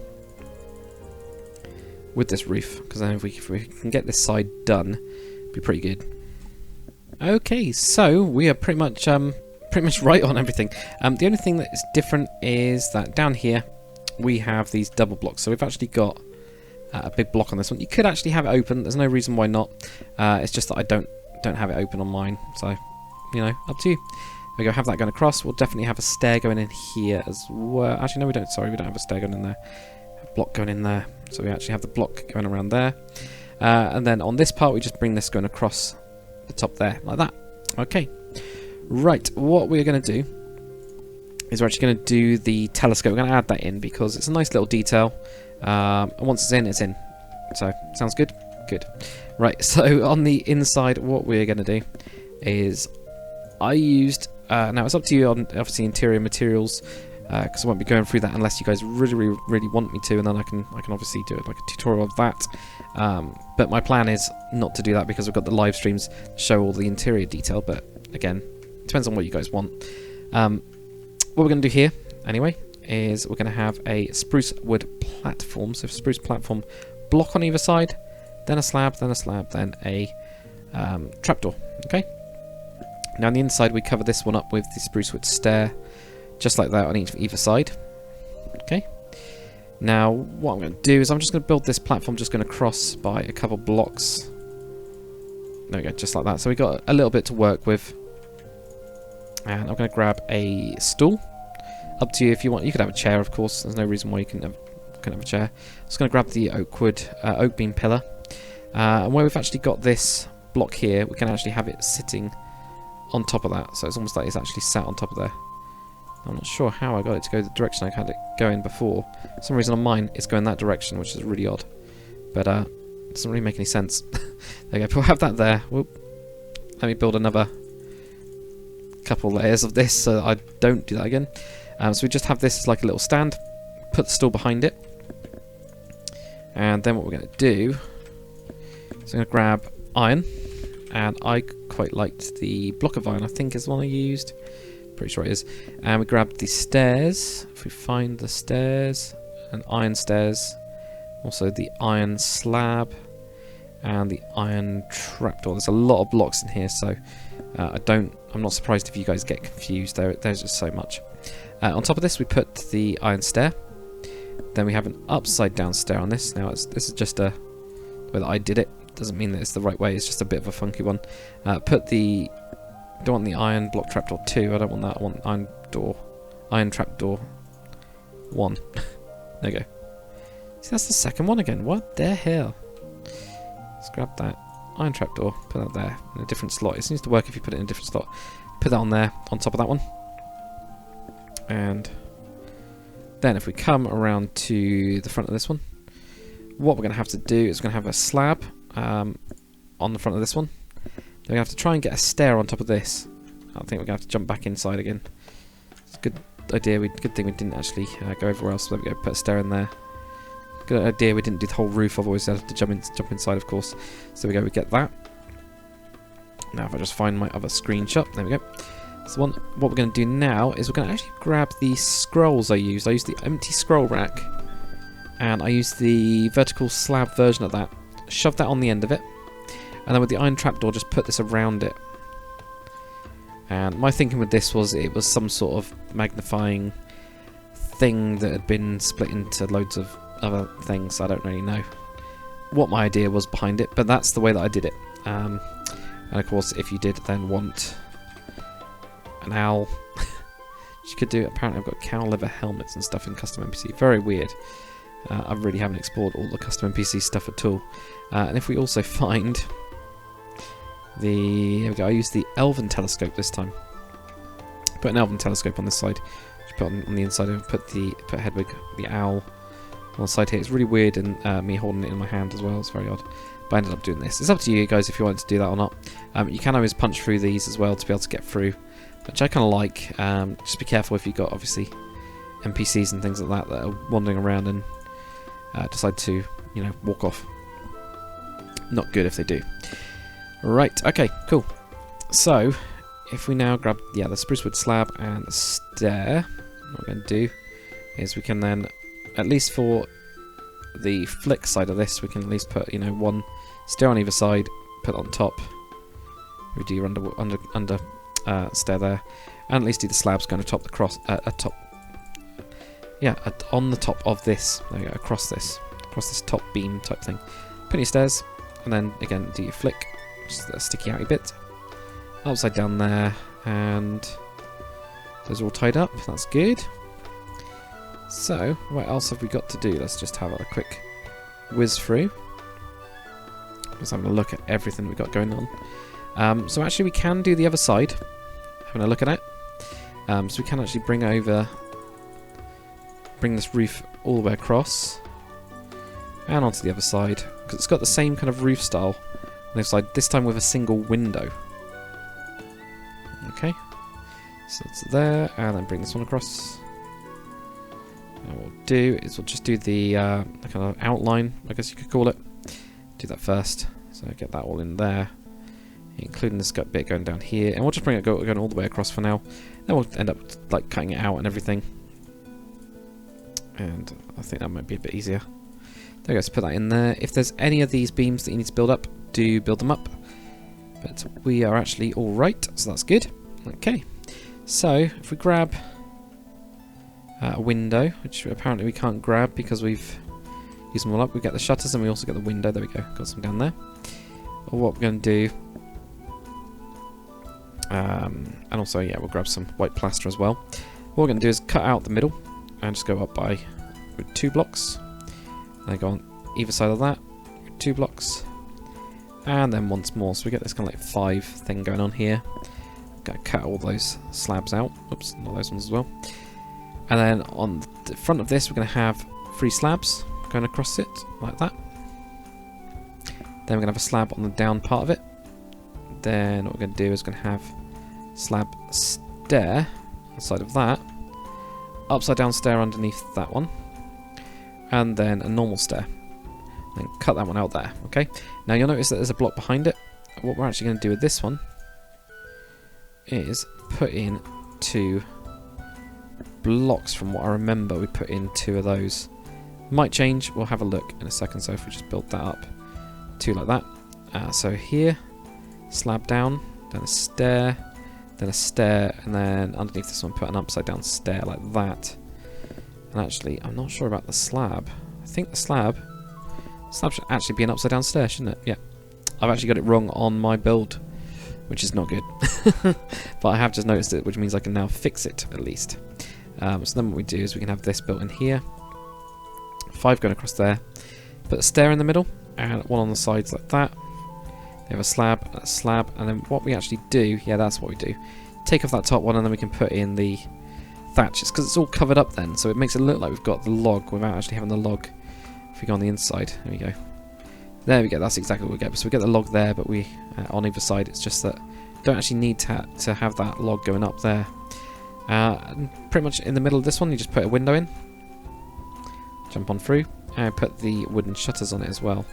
with this roof, because then if we can get this side done, it'd be pretty good. Okay, so we are pretty much right on everything. The only thing that is different is that down here we have these double blocks. So we've actually got a big block on this one. You could actually have it open. There's no reason why not. It's just that I don't have it open on mine. So, you know, up to you. We go have that going across. We'll definitely have a stair going in here as well. Actually, no, we don't. Sorry, we don't have a stair going in there. A block going in there. So we actually have the block going around there. And then on this part, we just bring this going across the top there, like that. Okay. Right, what we're going to do is we're actually going to do the telescope. We're going to add that in because it's a nice little detail. And once it's in, it's in. So, sounds good? Good. Right, so on the inside, what we're going to do is I used... now, it's up to you on, obviously, interior materials, because I won't be going through that unless you guys really, really want me to, and then I can obviously do it like a tutorial of that. But my plan is not to do that because we've got the live streams that show all the interior detail, but again, it depends on what you guys want. What we're going to do here, anyway, is we're going to have a spruce wood platform. So spruce platform block on either side, then a slab, then a trapdoor. Okay. Now on the inside we cover this one up with the spruce wood stair, just like that on either side. Okay. Now what I'm going to do is I'm just going to build this platform, just going to cross by a couple blocks. There we go, just like that. So we got a little bit to work with. And I'm going to grab a stool. Up to you if you want. You could have a chair, of course. There's no reason why you couldn't have a chair. I'm just going to grab the oak beam pillar. And where we've actually got this block here, we can actually have it sitting on top of that. So it's almost like it's actually sat on top of there. I'm not sure how I got it to go the direction I had it going before. For some reason on mine, it's going that direction, which is really odd. But it doesn't really make any sense. There you go. We'll have that there. Whoop. Let me build another couple layers of this so that I don't do that again. So we just have this as like a little stand, put the stool behind it, and then what we're going to do is I'm going to grab iron, and I quite liked the block of iron, I think is the one I used, pretty sure it is, and we grab the stairs. If we find the stairs, and iron stairs, also the iron slab and the iron trapdoor. There's a lot of blocks in here, so I'm not surprised if you guys get confused. There's just so much. On top of this we put the iron stair. Then we have an upside down stair on this. Now this is just the way that I did it. Doesn't mean that it's the right way, it's just a bit of a funky one. Don't want the iron block trapdoor 2, I don't want that, I want iron trapdoor 1. There you go. See, that's the second one again, what the hell? Let's grab that iron trapdoor, put that there in a different slot. It seems to work if you put it in a different slot. Put that on there, on top of that one. And then if we come around to the front of this one, what we're going to have to do is we're going to have a slab on the front of this one. Then we're going to have to try and get a stair on top of this. I think we're going to have to jump back inside again. It's a good idea. Good thing we didn't actually go everywhere else. So there we go, put a stair in there. Good idea we didn't do the whole roof, otherwise I'd have to jump inside, of course. So there we go, we get that. Now if I just find my other screenshot, there we go. So what we're going to do now is we're going to actually grab the scrolls I used. I used the empty scroll rack, and I used the vertical slab version of that. Shove that on the end of it, and then with the iron trapdoor just put this around it. And my thinking with this was it was some sort of magnifying thing that had been split into loads of other things. I don't really know what my idea was behind it, but that's the way that I did it. And of course if you did then want an owl, you could do it. Apparently I've got cow liver helmets and stuff in custom NPC. Very weird. I really haven't explored all the custom NPC stuff at all. And if we also find here we go, I used the elven telescope this time. Put an elven telescope on this side. Just put on the inside and put Hedwig, the owl, on the side here. It's really weird, and me holding it in my hand as well. It's very odd. But I ended up doing this. It's up to you guys if you want to do that or not. You can always punch through these as well to be able to get through, which I kind of like. Just be careful if you've got obviously NPCs and things like that that are wandering around and decide to, you know, walk off. Not good if they do. Right, okay, cool. So, if we now grab, yeah, the spruce wood slab and the stair, what we're going to do is we can then, at least for the flick side of this, we can at least put, you know, one stair on either side, put it on top. We do your under stair there, and at least do the slabs going atop the cross, on the top of this. There you go, across this top beam type thing. Put your stairs, and then again do your flick, just a sticky outy bit, upside down there, and those are all tied up. That's good. So, what else have we got to do? Let's just have a quick whiz through. Just having a look at everything we've got going on. So actually we can do the other side. Having a look at it. So we can actually bring this roof all the way across. And onto the other side. Because it's got the same kind of roof style on the other side. This time with a single window. Okay. So it's there. And then bring this one across. And what we'll do is we'll just do the kind of outline, I guess you could call it. Do that first. So get that all in there, including this bit going down here, and we'll just bring it going all the way across for now. Then we'll end up like cutting it out and everything. And I think that might be a bit easier. There we go. So put that in there. If there's any of these beams that you need to build up, do build them up. But we are actually all right, so that's good. Okay. So if we grab a window, which apparently we can't grab because we've used them all up. We get the shutters and we also get the window. There we go. Got some down there. Or what we're going to do, and also, yeah, we'll grab some white plaster as well. What we're going to do is cut out the middle and just go up by with 2 blocks. And then go on either side of that with 2 blocks. And then once more. So we get this kind of like 5 thing going on here. Got to cut all those slabs out. Oops, not those ones as well. And then on the front of this, we're going to have 3 slabs going across it, like that. Then we're going to have a slab on the down part of it. Then what we're going to do is going to have slab stair on the side of that. Upside down stair underneath that one. And then a normal stair. And cut that one out there, okay? Now you'll notice that there's a block behind it. What we're actually going to do with this one is put in 2 blocks. From what I remember, we put in 2 of those. Might change, we'll have a look in a second. So if we just build that up, 2 like that. So here, slab down, then a stair, and then underneath this one put an upside down stair like that. And actually, I'm not sure about the slab. I think the slab should actually be an upside down stair, shouldn't it? Yeah. I've actually got it wrong on my build, which is not good. But I have just noticed it, which means I can now fix it at least. So then what we do is we can have this built in here. 5 going across there. Put a stair in the middle and 1 on the sides like that. We have a slab, and then what we actually do, yeah, that's what we do. Take off that top one and then we can put in the thatch. It's because it's all covered up then, so it makes it look like we've got the log without actually having the log. If we go on the inside, there we go. There we go, that's exactly what we get. So we get the log there, but we, on either side, it's just that we don't actually need to have that log going up there. Pretty much in the middle of this one, you just put a window in. Jump on through, and put the wooden shutters on it as well.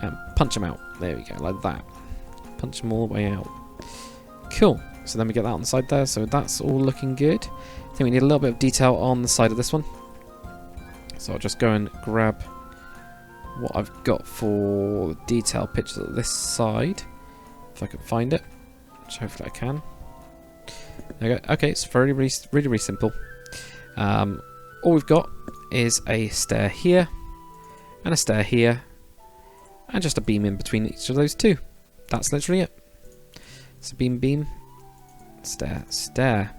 And punch them out. There we go, like that. Punch them all the way out. Cool. So then we get that on the side there, so that's all looking good. I think we need a little bit of detail on the side of this one. So I'll just go and grab what I've got for detail pictures of this side. If I can find it. Which hopefully I can. There we go. Okay, it's really simple. All we've got is a stair here, and a stair here, and just a beam in between each of those 2. That's literally it. So beam, stair, stair.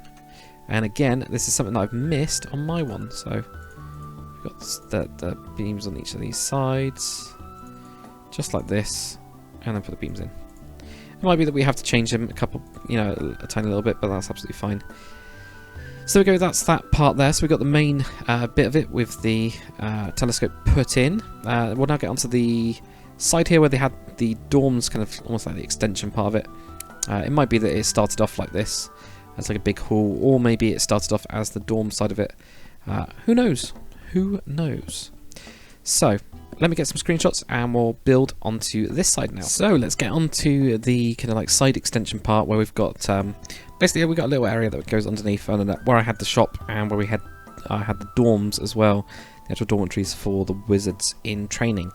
And again, this is something that I've missed on my one. So we've got the beams on each of these sides, just like this, and then put the beams in. It might be that we have to change them a couple, a tiny little bit, but that's absolutely fine. So there we go, that's that part there. So we've got the main bit of it with the telescope put in. We'll now get onto the side here where they had the dorms, kind of almost like the extension part of it. It might be that it started off like this, as like a big hall, or maybe it started off as the dorm side of it. Who knows? Who knows? So let me get some screenshots and we'll build onto this side now. So let's get onto the kind of like side extension part where we've got basically we've got a little area that goes underneath where I had the shop and where I had the dorms as well, the actual dormitories for the wizards in training.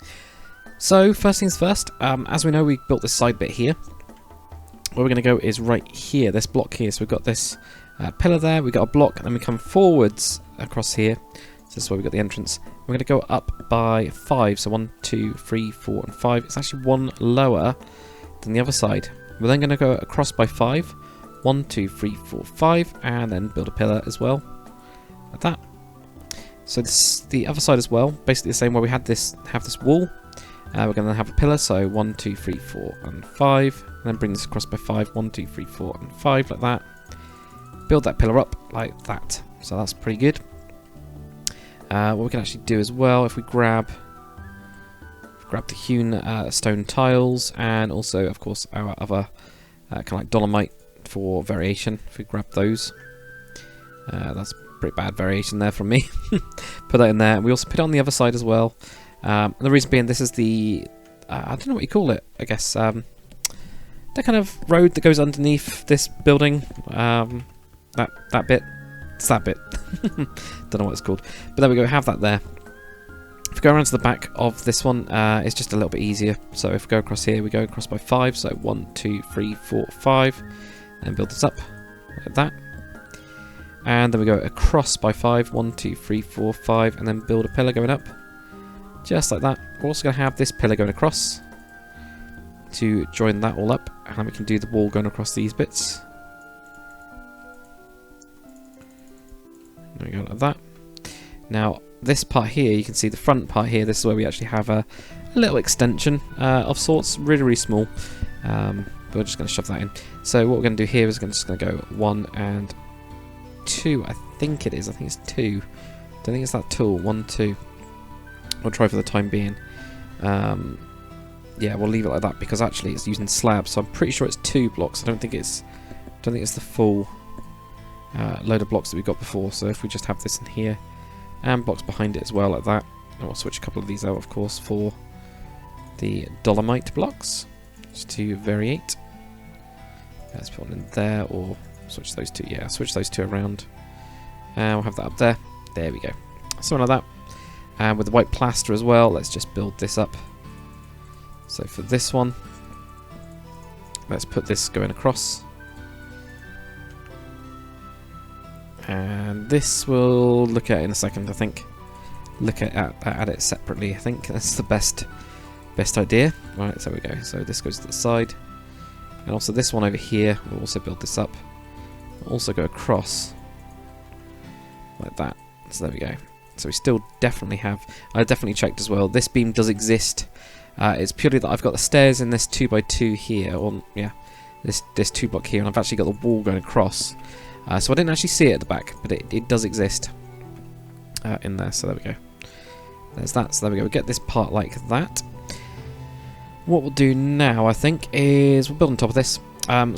So first things first, as we know, we built this side bit here. Where we're going to go is right here, this block here. So we've got this pillar there, we've got a block, and then we come forwards across here. So this is where we've got the entrance. We're going to go up by 5, so 1, 2, 3, 4, and 5. It's actually 1 lower than the other side. We're then going to go across by 5, 1, 2, 3, 4, 5, and then build a pillar as well, like that. So this the other side as well, basically the same where we had this wall. We're going to have a pillar, so 1, 2, 3, 4, and 5. And then bring this across by 5, 1, 2, 3, 4, and 5, like that. Build that pillar up like that. So that's pretty good. What we can actually do as well, if we grab the hewn stone tiles, and also, of course, our other kind of like dolomite for variation, if we grab those. That's pretty bad variation there from me. Put that in there. We also put it on the other side as well. The reason being, this is the I don't know what you call it. I guess the kind of road that goes underneath this building. That bit. It's that bit. Don't know what it's called. But there we go. Have that there. If we go around to the back of this one, it's just a little bit easier. So if we go across here, we go across by 5. So 1, 2, 3, 4, 5, and build this up like that. And then we go across by 5. 1, 2, 3, 4, 5, and then build a pillar going up. Just like that. We're also going to have this pillar going across to join that all up, and then we can do the wall going across these bits. There we go, like that. Now, this part here, you can see the front part here, this is where we actually have a little extension of sorts, really, really small. But we're just going to shove that in. So what we're going to do here is just going to go 1 and 2, I think it is. I think it's 2. Don't think it's that tall. 1, 2. We'll try for the time being. Yeah, we'll leave it like that because actually it's using slabs, so I'm pretty sure it's 2 blocks. I don't think it's the full load of blocks that we got before. So if we just have this in here and blocks behind it as well, like that, and we'll switch a couple of these out, of course, for the dolomite blocks, just to variate. Let's put one in there, or switch those two. Yeah, switch those two around, and we'll have that up there. There we go. Something like that. And with the white plaster as well, let's just build this up. So for this one, let's put this going across. And this we'll look at in a second, I think. Look at it separately, I think. That's the best idea. Right, so there we go. So this goes to the side. And also this one over here, we'll also build this up. We'll also go across. Like that. So there we go. So we still definitely have... I definitely checked as well. This beam does exist. It's purely that I've got the stairs in this 2x2 here. Or, yeah, this 2 block here. And I've actually got the wall going across. So I didn't actually see it at the back. But it does exist in there. So there we go. There's that. So there we go. We get this part like that. What we'll do now, I think, is we'll build on top of this.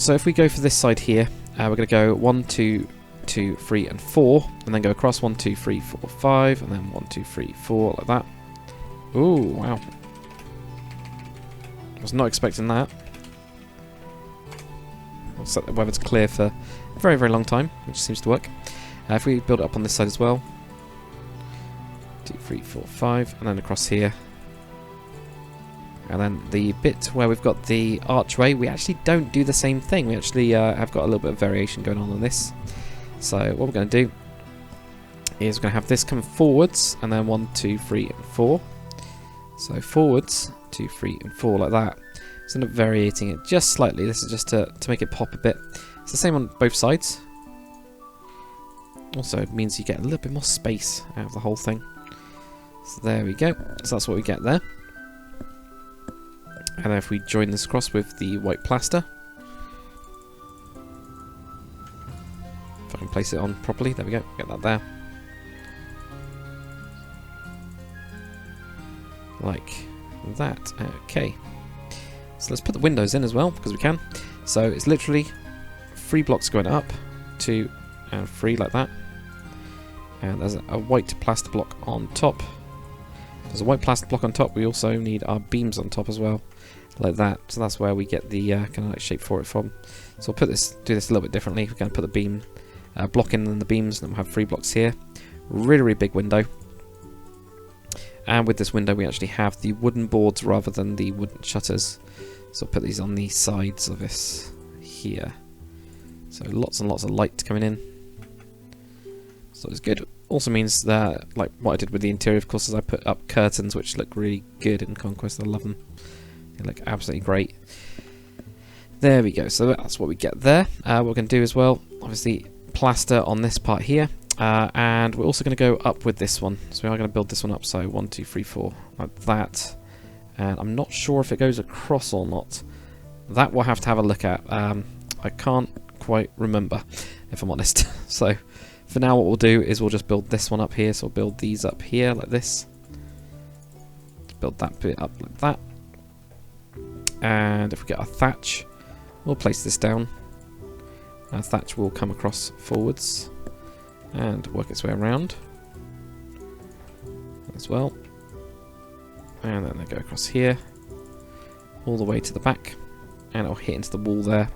So if we go for this side here, we're going to go 1, 2, 2, 3, and 4, and then go across 1, 2, 3, 4, 5, and then 1, 2, 3, 4, like that. Ooh, wow. Was not expecting that. I'll set the weather to clear for a very, very long time, which seems to work. If we build it up on this side as well, 2, 3, 4, 5, and then across here. And then the bit where we've got the archway, we actually don't do the same thing. We actually have got a little bit of variation going on this. So what we're going to do is we're going to have this come forwards, and then 1, 2, 3, and 4. So forwards, 2, 3, and 4, like that. So end up variating it just slightly. This is just to make it pop a bit. It's the same on both sides. Also, it means you get a little bit more space out of the whole thing. So there we go. So that's what we get there. And then if we join this across with the white plaster, if I can place it on properly, there we go, get that there. Like that, okay. So let's put the windows in as well, because we can. So it's literally 3 blocks going up, 2 and 3 like that. And there's a white plaster block on top. There's a white plastic block on top. We also need our beams on top as well, like that. So that's where we get the kind of like shape for it from. So we'll do this a little bit differently. We're going to put the beam block in the beams, and then we'll have 3 blocks here. Really, really big window. And with this window, we actually have the wooden boards rather than the wooden shutters. So I'll put these on the sides of this here. So lots and lots of light coming in. So it's good. Also means that, like what I did with the interior, of course, is I put up curtains, which look really good in Conquest. I love them. They look absolutely great. There we go. So that's what we get there. What we're going to do as well, obviously, plaster on this part here. And we're also going to go up with this one. So we are going to build this one up. So 1, 2, 3, 4, like that. And I'm not sure if it goes across or not. That we'll have to have a look at. I can't quite remember, if I'm honest. So for now, what we'll do is we'll just build this one up here. So we'll build these up here like this. Build that bit up like that. And if we get our thatch, we'll place this down. Our thatch will come across forwards and work its way around as well. And then they go across here, all the way to the back, and it'll hit into the wall there.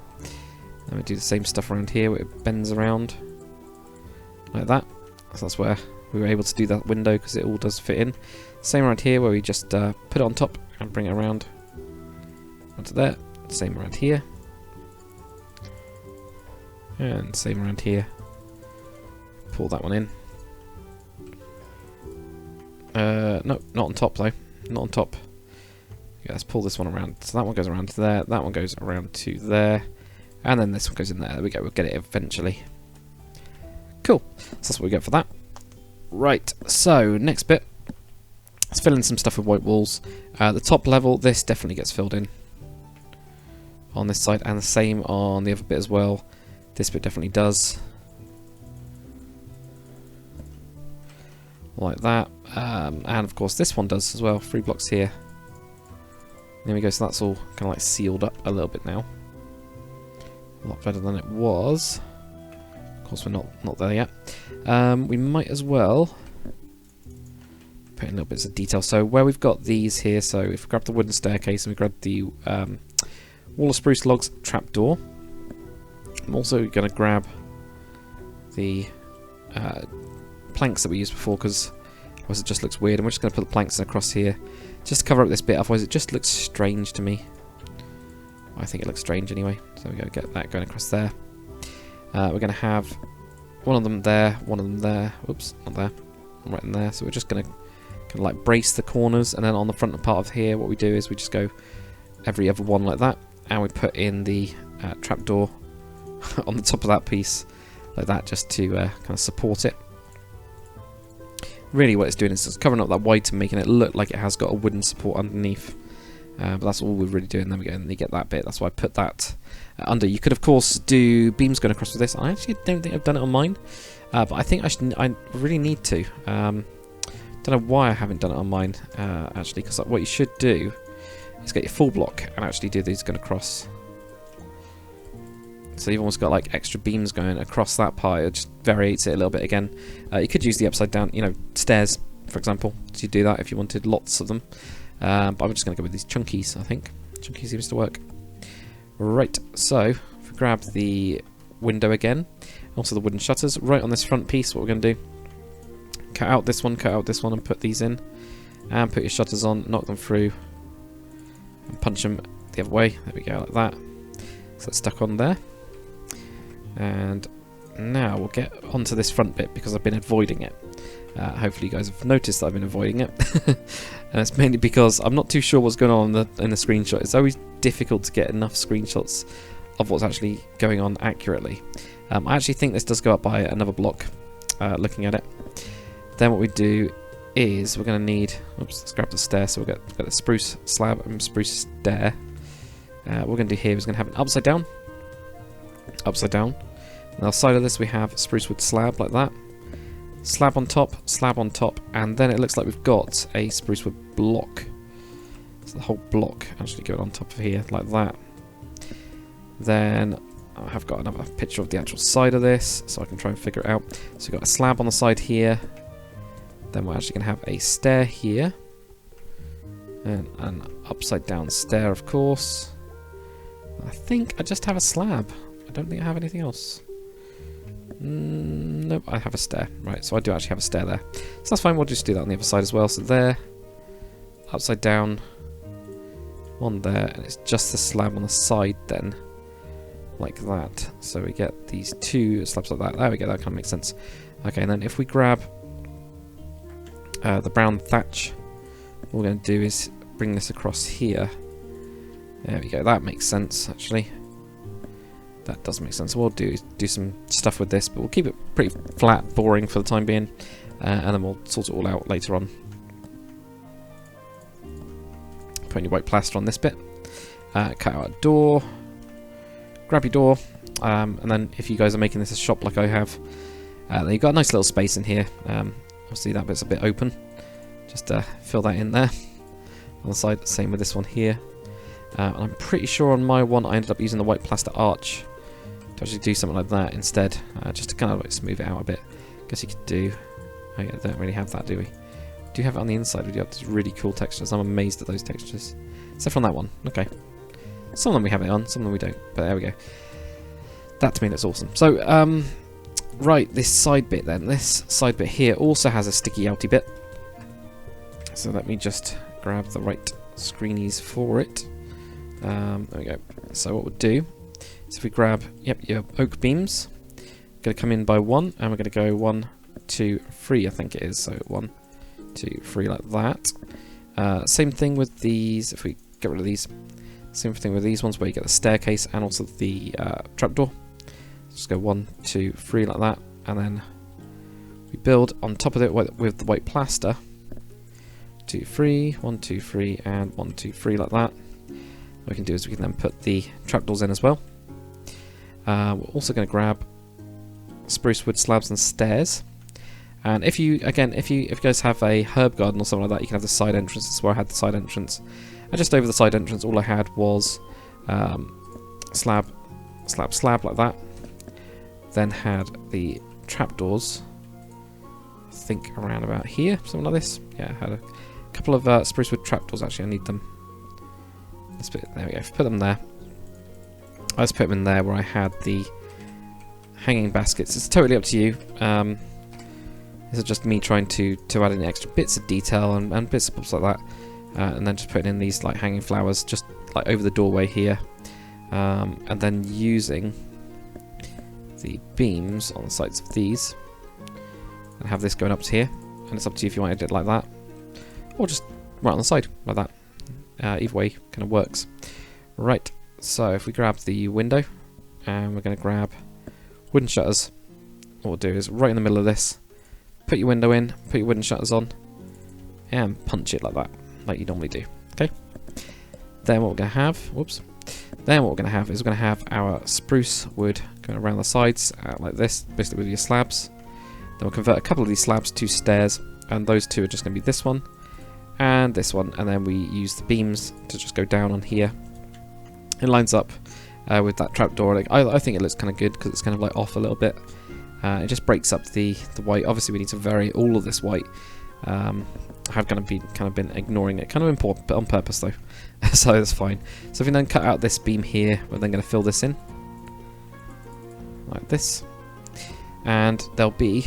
Then we do the same stuff around here where it bends around like that. So that's where we were able to do that window, because it all does fit in. Same around here where we just put it on top and bring it around onto there. Same around here. And same around here. Pull that one in. No, not on top though. Not on top. Yeah, let's pull this one around. So that one goes around to there. That one goes around to there. And then this one goes in there. There we go. We'll get it eventually. Cool. So that's what we get for that. Right. So next bit. Let's fill in some stuff with white walls. The top level, this definitely gets filled in on this side, and the same on the other bit as well. This bit definitely does. Like that. And of course this one does as well. 3 blocks here. There we go. So that's all kind of like sealed up a little bit now. A lot better than it was. Of course we're not there yet. We might as well put in little bits of detail. So where we've got these here, so if we grab the wooden staircase and we grab the wall of spruce logs trapdoor, I'm also going to grab the planks that we used before, because otherwise it just looks weird, and we're just going to put the planks across here just to cover up this bit, otherwise it just looks strange to me. I think it looks strange anyway, so we're going to get that going across there. We're going to have one of them there, one of them there, oops, not there, right in there, so we're just going to kind of like brace the corners, and then on the front part of here what we do is we just go every other one like that, and we put in the trapdoor on the top of that piece like that, just to kind of support it. Really what it's doing is it's covering up that white and making it look like it has got a wooden support underneath. But that's all we're really doing. Then we go and you get that bit. That's why I put that under. You could of course do beams going across with this. I actually don't think I've done it on mine, but I think I really need to. Don't know why I haven't done it on mine actually, because what you should do is get your full block and actually do these going across. So you've almost got like extra beams going across that part. It just variates it a little bit again. You could use the upside down, stairs, for example. So you do that if you wanted lots of them. But I'm just going to go with these chunkies, I think. Chunky seems to work. Right, so if we grab the window again, also the wooden shutters, right on this front piece, what we're going to do, cut out this one, and put these in. And put your shutters on, knock them through, and punch them the other way. There we go, like that. So it's stuck on there. And now we'll get onto this front bit, because I've been avoiding it. Hopefully you guys have noticed that I've been avoiding it. And it's mainly because I'm not too sure what's going on in the screenshot. It's always difficult to get enough screenshots of what's actually going on accurately. I actually think this does go up by another block, looking at it. Then what we do is we're going to need... Oops, let's grab the stair. So we'll get the spruce slab and spruce stair. What we're going to do here is we're going to have an upside down. Upside down. On the side of this we have spruce wood slab like that. Slab on top, and then it looks like we've got a spruce wood block. So the whole block actually going on top of here like that. Then I have got another picture of the actual side of this, so I can try and figure it out. So we've got a slab on the side here. Then we're actually going to have a stair here. And an upside down stair, of course. I think I just have a slab. I don't think I have anything else. Nope, I have a stair. Right, so I do actually have a stair there. So that's fine, we'll just do that on the other side as well. So there, upside down, one there, and it's just the slab on the side then. Like that. So we get these two slabs like that. There we go, that kind of makes sense. Okay, and then if we grab the brown thatch, what we're going to do is bring this across here. There we go, that makes sense actually. That does make sense. What we'll do is do some stuff with this, but we'll keep it pretty flat, boring for the time being, and then we'll sort it all out later on. Put your white plaster on this bit. Cut out a door. Grab your door, and then if you guys are making this a shop like I have, then you've got a nice little space in here. Obviously that bit's a bit open. Just fill that in there. On the side, same with this one here. And I'm pretty sure on my one I ended up using the white plaster arch to actually do something like that instead, just to kind of like smooth it out a bit. Guess you could do. I don't really have that, do we? Do you have it on the inside? We do have these really cool textures. I'm amazed at those textures. Except from that one. Okay. Some of them we have it on, some of them we don't. But there we go. That to me looks awesome. So, right, this side bit then. This side bit here also has a sticky outy bit. So let me just grab the right screenies for it. There we go. So what we'll do is if we grab, your oak beams, going to come in by one, and we're going to go 1, 2, 3, I think it is. So 1, 2, 3 like that. Same thing with these. If we get rid of these, same thing with these ones where you get the staircase and also the trapdoor. Just go 1, 2, 3 like that, and then we build on top of it with the white plaster. 2, 3, 1, 2, 3, and 1, 2, 3 like that. What we can do is we can then put the trapdoors in as well. We're also going to grab spruce wood slabs and stairs. And if you guys have a herb garden or something like that, you can have the side entrance. This is where I had the side entrance. And just over the side entrance, all I had was slab, slab, slab like that. Then had the trapdoors, I think around about here, something like this. Yeah, I had a couple of spruce wood trapdoors. Actually, I need them. There we go. Put them there. I just put them in there where I had the hanging baskets. It's totally up to you. This is just me trying to add in extra bits of detail and bits of bobs like that, and then just putting in these like hanging flowers just like over the doorway here, and then using the beams on the sides of these, and have this going up to here. And it's up to you if you want to edit it like that, or just right on the side like that. Either way kind of works. Right, so if we grab the window, and we're going to grab wooden shutters, what we'll do is right in the middle of this, put your window in, put your wooden shutters on, and punch it like that, like you normally do. Okay. Then what we're going to have, then what we're going to have is we're going to have our spruce wood going around the sides like this, basically with your slabs. Then we'll convert a couple of these slabs to stairs, and those two are just going to be this one and this one, and then we use the beams to just go down on here. It lines up with that trapdoor. Like, I think it looks kind of good because it's kind of like off a little bit. It just breaks up the white. Obviously we need to vary all of this white. I have kind of been ignoring it, kind of important, but on purpose though. So that's fine. So if we then cut out this beam here, we're then going to fill this in like this, and there'll be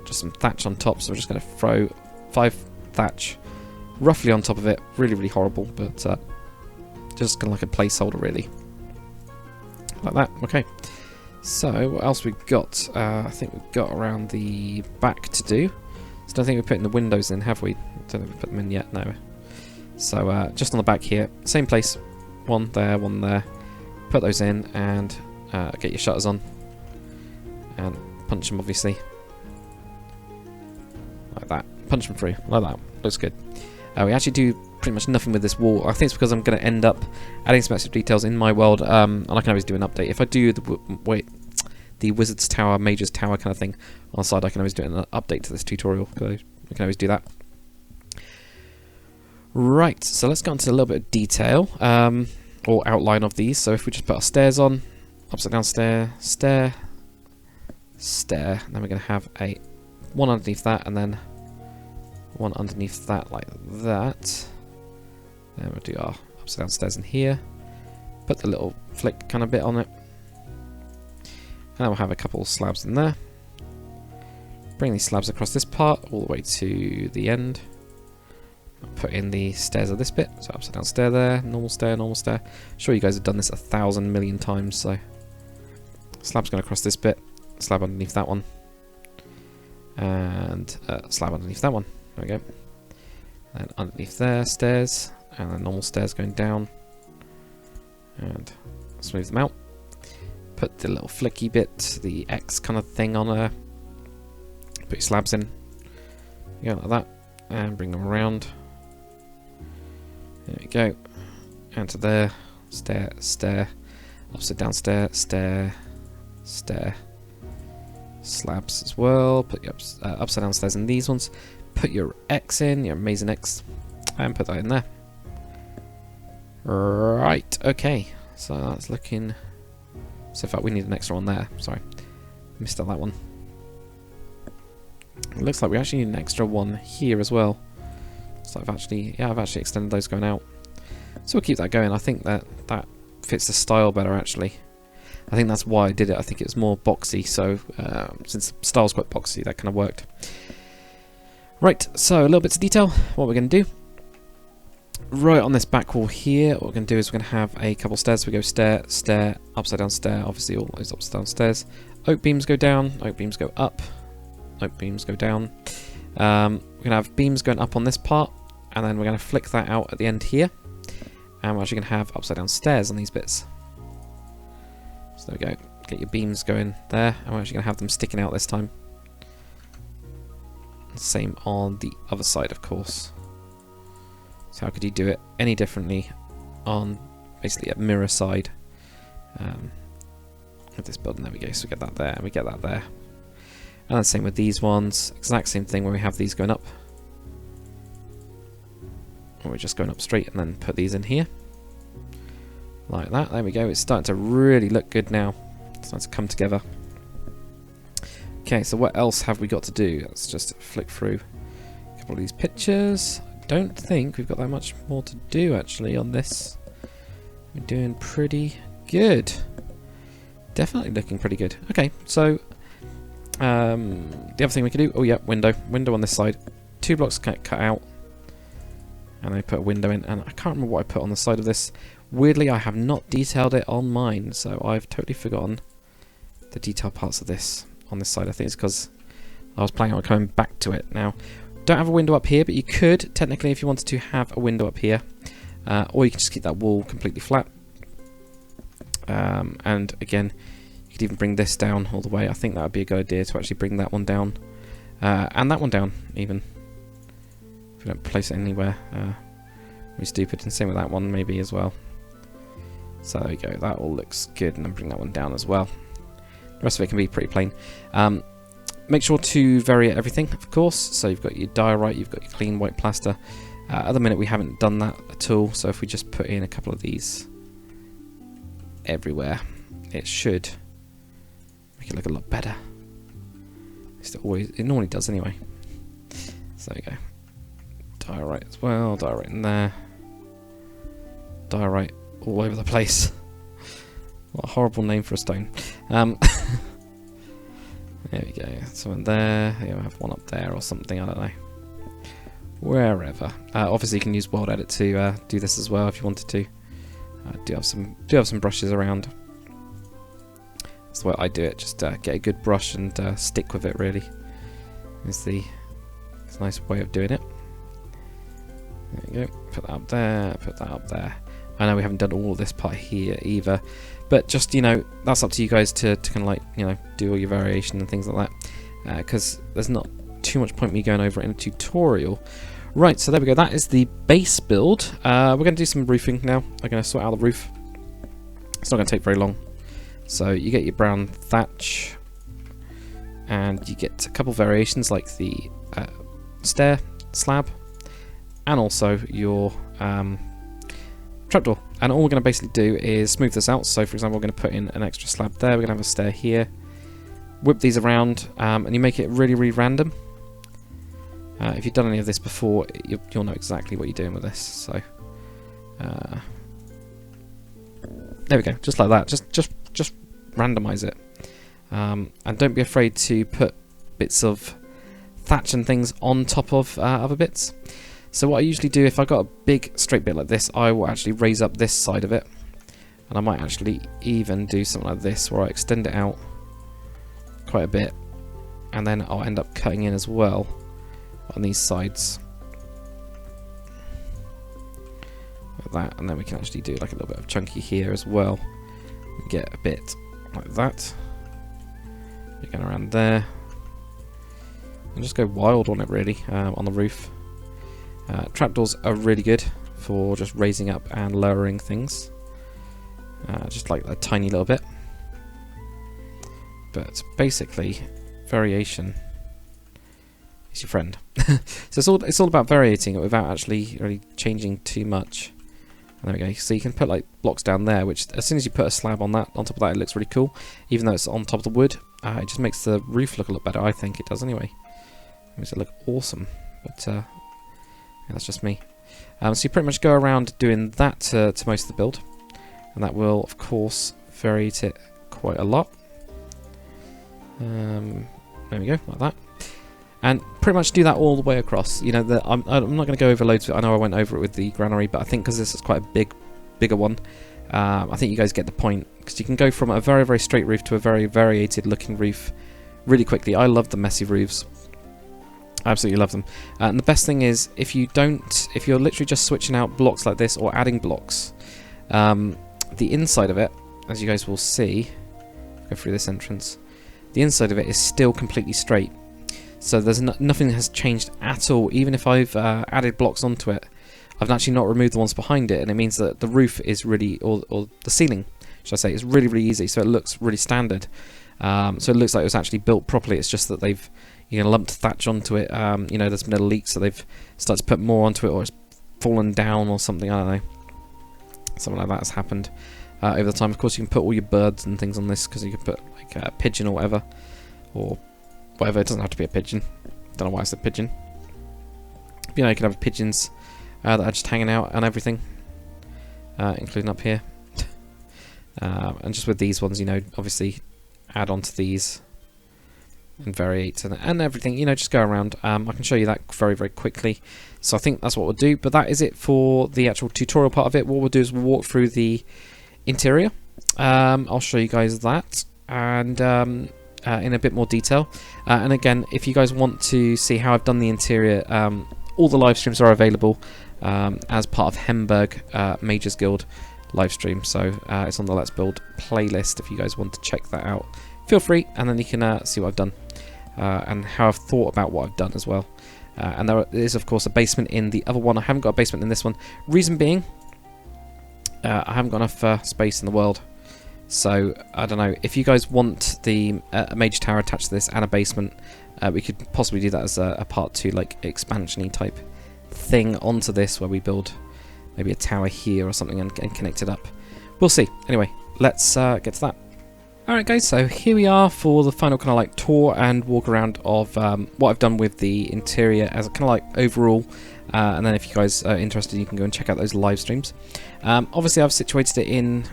just some thatch on top. So we're just going to throw 5 thatch roughly on top of it. Really, really horrible, but just kind of like a placeholder, really, like that. Okay. So what else we've got? I think we've got around the back to do. So I don't think we're putting the windows in, have we? Don't think we've put them in yet. No. So just on the back here, same place. One there, one there. Put those in and get your shutters on and punch them, obviously, like that. Punch them through like that. Looks good. We actually do pretty much nothing with this wall. I think it's because I'm going to end up adding some extra details in my world, and I can always do an update. If I do the Wizard's Tower, Mage's Tower kind of thing on the side, I can always do an update to this tutorial. So we can always do that. Right, so let's go into a little bit of detail, or outline of these. So if we just put our stairs on, upside down stair, stair, stair, then we're going to have a one underneath that, and then one underneath that like that. Then we'll do our upside down stairs in here. Put the little flick kind of bit on it. And then we'll have a couple of slabs in there. Bring these slabs across this part all the way to the end. Put in the stairs of this bit. So upside down stair there, normal stair, normal stair. I'm sure you guys have done this 1,000 million times, so slab's going across this bit, slab underneath that one, and slab underneath that one. There we go. And underneath there, stairs, and then normal stairs going down, and smooth them out. Put the little flicky bit, the X kind of thing on there. Put your slabs in. You go like that, and bring them around. There we go. And to there, stair, stair, upside down stair, stair, stair, slabs as well. Put your upside down stairs in these ones. Put your X in, your amazing X, and put that in there. Right, okay. So that's looking. So in fact, we need an extra one there. Sorry, missed out that one. It looks like we actually need an extra one here as well. So I've actually extended those going out. So we'll keep that going. I think that fits the style better actually. I think that's why I did it. I think it was more boxy. So since the style's quite boxy, that kind of worked. Right. So a little bits of detail. What we're going to do. Right on this back wall here, what we're going to do is we're going to have a couple stairs. We go stair, stair, upside down stair. Obviously all those upside down stairs. Oak beams go down. Oak beams go up. Oak beams go down. We're going to have beams going up on this part, and then we're going to flick that out at the end here. And we're actually going to have upside down stairs on these bits. So there we go. Get your beams going there, and we're actually going to have them sticking out this time. Same on the other side, of course. So how could you do it any differently on basically a mirror side of this building? There we go. So we get that there, and we get that there. And the same with these ones. Exact same thing where we have these going up. Or we're just going up straight and then put these in here. Like that. There we go. It's starting to really look good now. It's starting to come together. Okay, so what else have we got to do? Let's just flick through a couple of these pictures. I don't think we've got that much more to do actually on this. We're doing pretty good. Definitely looking pretty good. Okay, so the other thing we could do, oh yeah, window on this side. 2 blocks cut out, and I put a window in, and I can't remember what I put on the side of this. Weirdly, I have not detailed it on mine, so I've totally forgotten the detailed parts of this on this side. I think it's because I was planning on coming back to it. Now, don't have a window up here, but you could technically, if you wanted to, have a window up here, or you can just keep that wall completely flat. And again, you could even bring this down all the way. I think that would be a good idea to actually bring that one down, and that one down even. If we don't place it anywhere, we're stupid. And same with that one maybe as well. So there we go. That all looks good, and then bring that one down as well. The rest of it can be pretty plain. Make sure to vary everything, of course. So you've got your diorite, you've got your clean white plaster. At the minute we haven't done that at all. So if we just put in a couple of these everywhere, it should make it look a lot better. It normally does anyway. So there you go. Diorite as well, diorite in there. Diorite all over the place. What a horrible name for a stone. There we go. Someone there. Yeah, we'll have one up there or something. I don't know. Wherever. Obviously, you can use World Edit to do this as well if you wanted to. Do have some brushes around. That's the way I do it. Just get a good brush and stick with it. Really, it's a nice way of doing it. There we go. Put that up there. Put that up there. I know we haven't done all this part here either, but just, you know, that's up to you guys to kind of like, you know, do all your variation and things like that, because there's not too much point me going over it in a tutorial. Right, so there we go. That is the base build. We're going to do some roofing now. I'm going to sort out the roof. It's not going to take very long. So you get your brown thatch, and you get a couple variations like the stair slab, and also your trapdoor. And all we're going to basically do is smooth this out. So for example, we're going to put in an extra slab there. We're going to have a stair here. Whip these around, and you make it really, really random. If you've done any of this before, you'll know exactly what you're doing with this. So There we go, just like that. Just randomize it, and don't be afraid to put bits of thatch and things on top of other bits. So what I usually do, if I got a big straight bit like this, I will actually raise up this side of it, and I might actually even do something like this where I extend it out quite a bit, and then I'll end up cutting in as well on these sides like that, and then we can actually do like a little bit of chunky here as well. Get a bit like that, going around there, and just go wild on it really, on the roof. Trapdoors are really good for just raising up and lowering things, just like a tiny little bit. But basically, variation is your friend. So it's all about variating it without actually really changing too much. And there we go. So you can put like blocks down there, which as soon as you put a slab on that, on top of that, it looks really cool. Even though it's on top of the wood, it just makes the roof look a lot better. I think it does anyway. It makes it look awesome. But yeah, that's just me. So you pretty much go around doing that to most of the build, and that will of course variate it quite a lot. There we go, like that. And pretty much do that all the way across. You know, I'm not going to go over loads of it. I know I went over it with the granary, but I think because this is quite a bigger one, I think you guys get the point. Because you can go from a very, very straight roof to a very variated looking roof really quickly. I love the messy roofs. I absolutely love them. And the best thing is, if you're literally just switching out blocks like this or adding blocks, the inside of it, as you guys will see, go through this entrance, the inside of it is still completely straight. So there's nothing has changed at all. Even if I've added blocks onto it, I've actually not removed the ones behind it, and it means that the roof is really, or the ceiling, should I say, is really, really easy. So it looks really standard. So it looks like it was actually built properly. It's just that they've lumped thatch onto it. There's been a leak, so they've started to put more onto it, or it's fallen down or something. I don't know. Something like that has happened over the time. Of course, you can put all your birds and things on this, because you can put like a pigeon or whatever, or whatever. It doesn't have to be a pigeon. Don't know why I said pigeon. But, you can have pigeons that are just hanging out and everything, including up here. And just with these ones, obviously add on to these and variate and everything. Just go around. I can show you that very, very quickly. So I think that's what we'll do. But that is it for the actual tutorial part of it. What we'll do is we'll walk through the interior. I'll show you guys that, and in a bit more detail. And again, if you guys want to see how I've done the interior, all the live streams are available as part of Hemberg Mages Guild live stream. So it's on the Let's Build playlist if you guys want to check that out. Feel free, and then you can see what I've done and how I've thought about what I've done as well. And there is of course a basement in the other one. I haven't got a basement in this one. Reason being, I haven't got enough space in the world. So, I don't know, if you guys want the Mage Tower attached to this and a basement, we could possibly do that as a part 2, like, expansion-y type thing onto this, where we build maybe a tower here or something and connect it up. We'll see. Anyway, let's get to that. Alright guys, so here we are for the final kind of like tour and walk around of what I've done with the interior as a kind of like overall. And then if you guys are interested, you can go and check out those live streams. Obviously, I've situated it in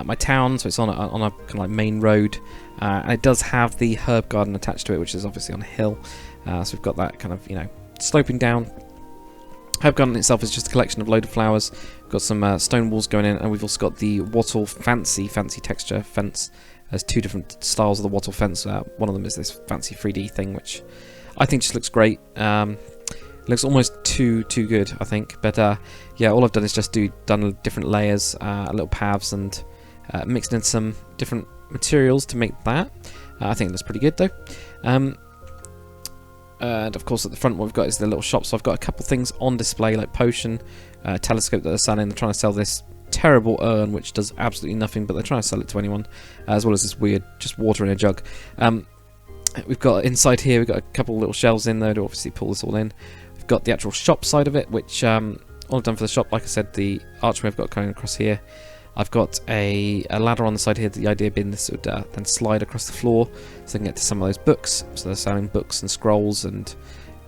my town, so it's on a kind of like main road, and it does have the herb garden attached to it, which is obviously on a hill. So we've got that kind of sloping down. Herb garden itself is just a collection of load of flowers. We've got some stone walls going in, and we've also got the wattle fancy texture fence. There's two different styles of the wattle fence. One of them is this fancy 3D thing, which I think just looks great. Looks almost too good, I think. But yeah, all I've done is just done different layers, little paths, and mixed in some different materials to make that. I think that's pretty good though. And of course at the front what we've got is the little shop. So I've got a couple things on display, like potion, telescope that they're selling. They're trying to sell this terrible urn which does absolutely nothing, but they're trying to sell it to anyone, as well as this weird just water in a jug. We've got inside here, we've got a couple little shelves in there to obviously pull this all in. We've got the actual shop side of it, which all I've done for the shop, like I said, the archway I've got going across here. I've got a ladder on the side here, the idea being this would then slide across the floor so they can get to some of those books. So they're selling books and scrolls, and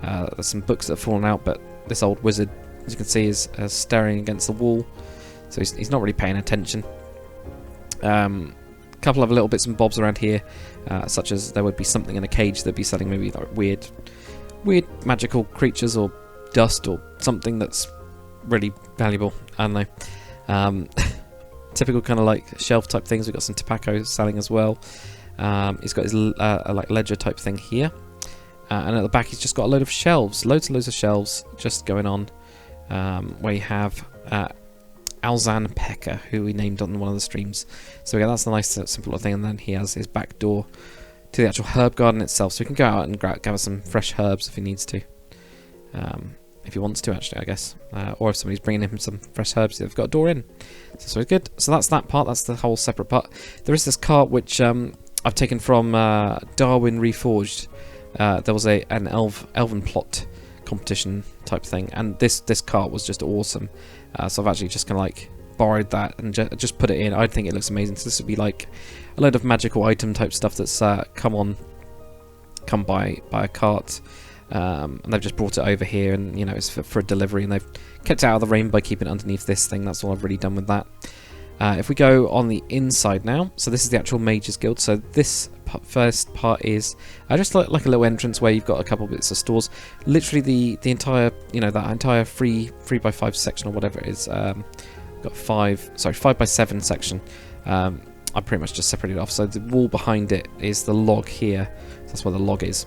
there's some books that have fallen out, but this old wizard, as you can see, is staring against the wall. so he's not really paying attention. Couple of little bits and bobs around here, such as there would be something in a cage that'd be selling maybe like weird magical creatures or dust or something that's really valuable. I don't know. Typical kind of like shelf type things. We've got some tobacco selling as well. He's got his like ledger type thing here, and at the back he's just got a load of shelves, loads and loads of shelves just going on, where you have Alzan Pecker, who we named on one of the streams. So yeah, that's a nice simple little thing. And then he has his back door to the actual herb garden itself, so he can go out and gather some fresh herbs if he needs to, if he wants to actually, I guess, or if somebody's bringing him some fresh herbs, they've got a door in. So it's good. So that's that part. That's the whole separate part. There is this cart which I've taken from Yarowyn Reforged. There was an elven plot competition type thing, and this cart was just awesome. So I've actually just kind of like borrowed that and just put it in. I think it looks amazing. So this would be like a load of magical item type stuff that's come by a cart, and they've just brought it over here, and you know it's for a delivery, and they've kept it out of the rain by keeping it underneath this thing. That's all I've really done with that. If we go on the inside now, so this is the actual Mages Guild. So this first part is just like a little entrance where you've got a couple bits of stores. Literally the entire, you know, that entire 3x5 section or whatever it is. Got 5x7 section. I pretty much just separated it off. So the wall behind it is the log here. So that's where the log is.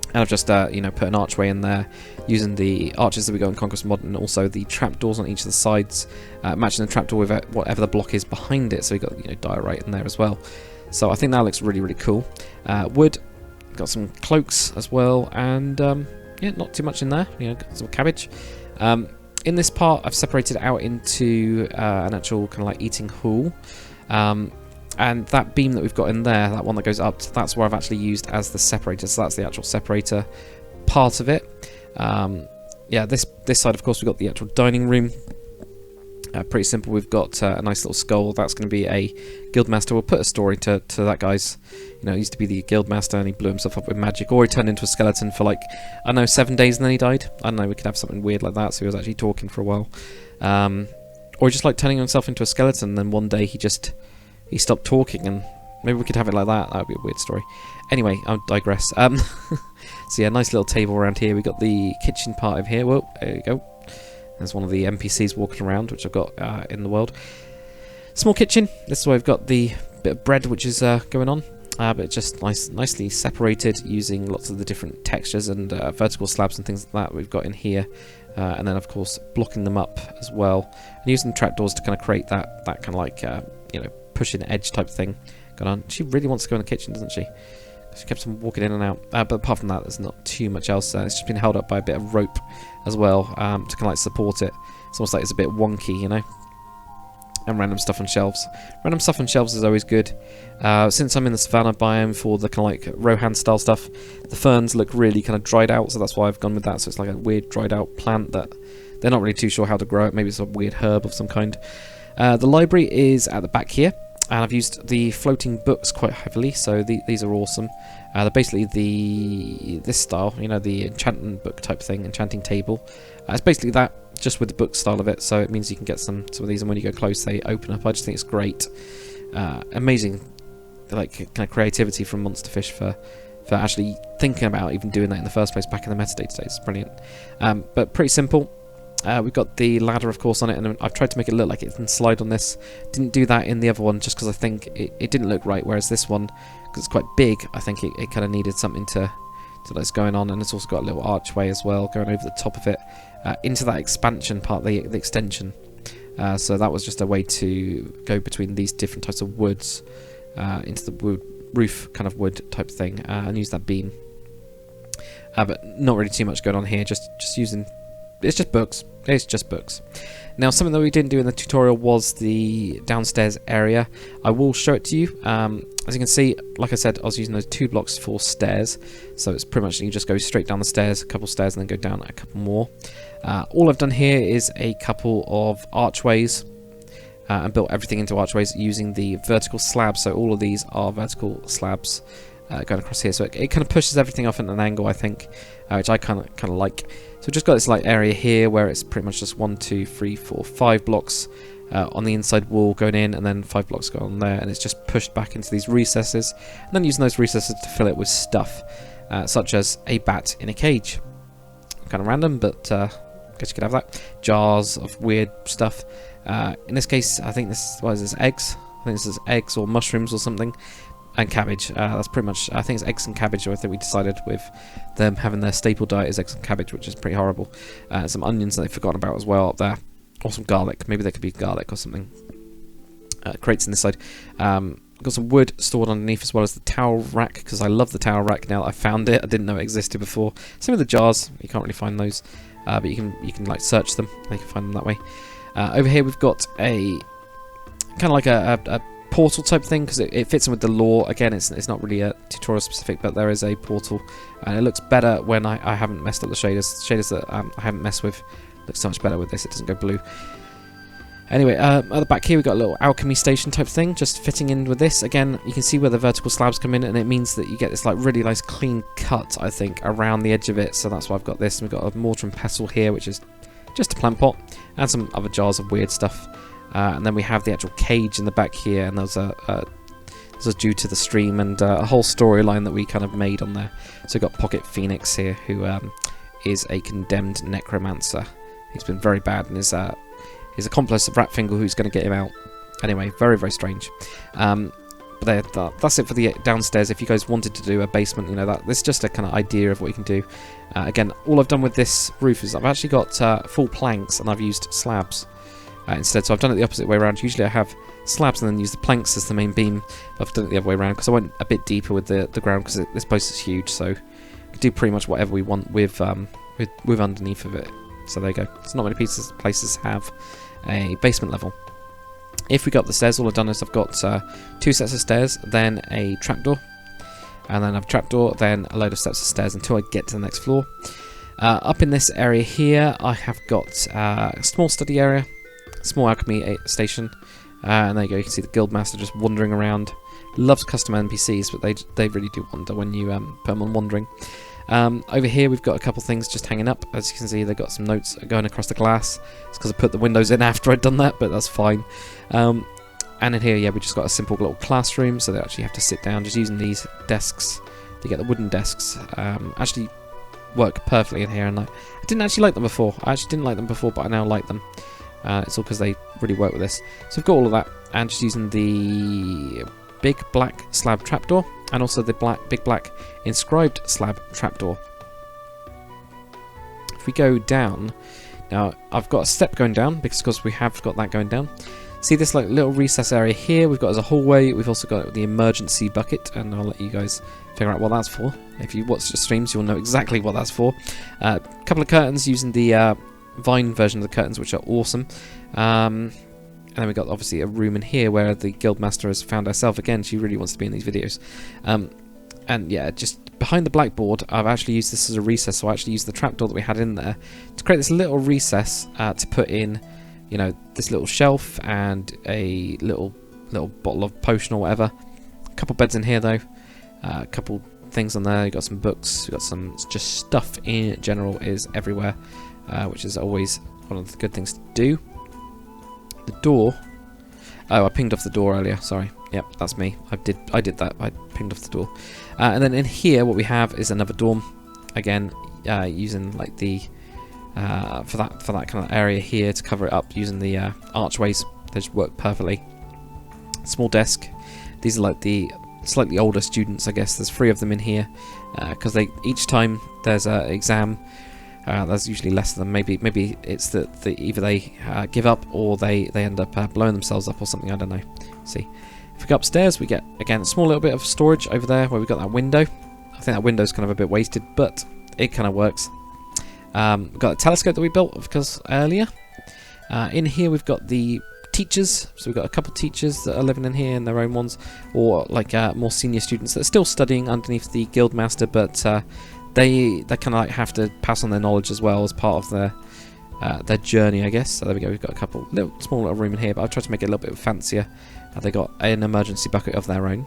And I've just you know, put an archway in there using the arches that we got in Conquest Mod, and also the trapdoors on each of the sides, matching the trapdoor with whatever the block is behind it. So we got, you know, diorite in there as well. So I think that looks really, really cool. Wood, got some cloaks as well, and yeah, not too much in there. You know, got some cabbage. In this part, I've separated it out into an actual kind of like eating hall. And that beam that we've got in there, that one that goes up, that's where I've actually used as the separator. So that's the actual separator part of it. Yeah, this side, of course, we've got the actual dining room. Pretty simple. We've got a nice little skull. That's going to be a guildmaster. We'll put a story to that guy's. You know, he used to be the guildmaster and he blew himself up with magic, or he turned into a skeleton for like, I don't know, 7 days and then he died. I don't know. We could have something weird like that. So he was actually talking for a while, or just like turning himself into a skeleton. And then one day he stopped talking, and maybe we could have it like that. That would be a weird story. Anyway, I'll digress. So yeah, nice little table around here. We got the kitchen part of here. Whoa, there you go. There's one of the NPCs walking around, which I've got in the world. Small kitchen. This is where we've got the bit of bread, which is going on. But just nicely separated using lots of the different textures and vertical slabs and things like that we've got in here. And then, of course, blocking them up as well. And using trapdoors to kind of create that kind of like, you know, pushing edge type thing going on. She really wants to go in the kitchen, doesn't she? She kept on walking in and out. But apart from that, there's not too much else. It's just been held up by a bit of rope as well, to kind of like support it. It's almost like it's a bit wonky, you know. And random stuff on shelves. Random stuff on shelves is always good. Since I'm in the savannah biome for the kind of like Rohan style stuff, the ferns look really kind of dried out, so that's why I've gone with that. So it's like a weird dried out plant that they're not really too sure how to grow it. Maybe it's a weird herb of some kind. The library is at the back here, and I've used the floating books quite heavily, so these are awesome. They're basically this style, you know, the enchanting book type thing, enchanting table. It's basically that, just with the book style of it, so it means you can get some of these, and when you go close they open up. I just think it's great. Amazing, like, kind of creativity from Monsterfish for actually thinking about even doing that in the first place back in the metadata days. It's brilliant. But pretty simple. We've got the ladder, of course, on it, and I've tried to make it look like it can slide on this. Didn't do that in the other one just because I think it didn't look right, whereas this one, because it's quite big, I think it kind of needed something to let's going on. And it's also got a little archway as well going over the top of it into that expansion part, the extension. So that was just a way to go between these different types of woods into the wood roof kind of wood type thing, and use that beam. But not really too much going on here, just using... It's just books. It's just books. Now, something that we didn't do in the tutorial was the downstairs area. I will show it to you. As you can see, like I said, I was using those 2 blocks for stairs. So it's pretty much you just go straight down the stairs, a couple stairs, and then go down a couple more. All I've done here is a couple of archways, and built everything into archways using the vertical slabs. So all of these are vertical slabs going across here. So it kind of pushes everything off at an angle, I think, which I kind of like. So we've just got this like area here where it's pretty much just 1, 2, 3, 4, 5 blocks on the inside wall going in, and then 5 blocks go on there, and it's just pushed back into these recesses, and then using those recesses to fill it with stuff, such as a bat in a cage. Kind of random, but I guess you could have that. Jars of weird stuff. In this case, I think this, what is this, eggs? I think this is eggs or mushrooms or something. And cabbage. That's pretty much, I think it's eggs and cabbage. I think we decided with them having their staple diet is eggs and cabbage, which is pretty horrible. Some onions that they've forgotten about as well up there. Or some garlic. Maybe there could be garlic or something. Crates in this side. Got some wood stored underneath, as well as the towel rack, because I love the towel rack now that I found it. I didn't know it existed before. Same with the jars. You can't really find those. But you can like search them. You can find them that way. Over here we've got a kind of like a portal type thing, because it fits in with the lore. Again, it's not really a tutorial specific, but there is a portal, and it looks better when I haven't messed up the shaders. Shaders that I haven't messed with look so much better with this. It doesn't go blue. Anyway, at the back here we've got a little alchemy station type thing, just fitting in with this. Again, you can see where the vertical slabs come in, and it means that you get this like really nice clean cut, I think, around the edge of it. So that's why I've got this. And we've got a mortar and pestle here, which is just a plant pot, and some other jars of weird stuff. And then we have the actual cage in the back here, and this was due to the stream and a whole storyline that we kind of made on there. So we've got Pocket Phoenix here, who is a condemned necromancer. He's been very bad, and his accomplice of Ratfingle, who's going to get him out. Anyway, very, very strange. But that's it for the downstairs. If you guys wanted to do a basement, you know, this is just a kind of idea of what you can do. Again, all I've done with this roof is I've actually got full planks, and I've used slabs instead. So I've done it the opposite way around. Usually I have slabs and then use the planks as the main beam. I've done it the other way around because I went a bit deeper with the ground, because this place is huge. So we can do pretty much whatever we want with underneath of it. So there you go. It's not many places have a basement level. If we go up the stairs, all I've done is I've got 2 sets of stairs, then a trapdoor, and then a trapdoor, then a load of steps of stairs until I get to the next floor. Up in this area here, I have got a small study area, small alchemy station, and there you go. You can see the guildmaster just wandering around. Loves custom NPCs, but they really do wander when you put them on wandering. Over here we've got a couple things just hanging up. As you can see, they've got some notes going across the glass. It's because I put the windows in after I'd done that, but that's fine. And in here, yeah, we just got a simple little classroom, so they actually have to sit down just using these desks. You get the wooden desks. Actually work perfectly in here, and I didn't actually like them before. I actually didn't like them before, but I now like them. It's all because they really work with this. So we've got all of that, and just using the big black slab trapdoor, and also the big black inscribed slab trapdoor. If we go down, now I've got a step going down because we have got that going down. See this like little recess area here we've got as a hallway. We've also got the emergency bucket, and I'll let you guys figure out what that's for. If you watch the streams, you'll know exactly what that's for. A couple of curtains using the Vine version of the curtains, which are awesome. And then we've got obviously a room in here where the guildmaster has found herself again. She really wants to be in these videos. And yeah, just behind the blackboard, I've actually used this as a recess. So I actually used the trapdoor that we had in there to create this little recess to put in, you know, this little shelf and a little bottle of potion or whatever. A couple beds in here though. A couple things on there. You got some books. You got some just stuff in general is everywhere, which is always one of the good things to do. The door. Oh, I pinged off the door earlier. Sorry. Yep, that's me. I did that. I pinged off the door. And then in here, what we have is another dorm. Again, using like the for that kind of area here to cover it up, using the archways. They just work perfectly. Small desk. These are like the slightly older students, I guess. There's 3 of them in here because each time there's an exam. There's usually less of them. Maybe it's that either they give up or they end up blowing themselves up or something. I don't know. See, if we go upstairs, we get again a small little bit of storage over there where we've got that window. I think that window's kind of a bit wasted, but it kind of works. We've got a telescope that we built because earlier. In here we've got the teachers. So we've got a couple teachers that are living in here in their own ones, or like more senior students that are still studying underneath the guildmaster, but they kind of like have to pass on their knowledge as well as part of their journey, I guess. So there we go. We've got a couple small little room in here, but I've tried to make it a little bit fancier. They got an emergency bucket of their own.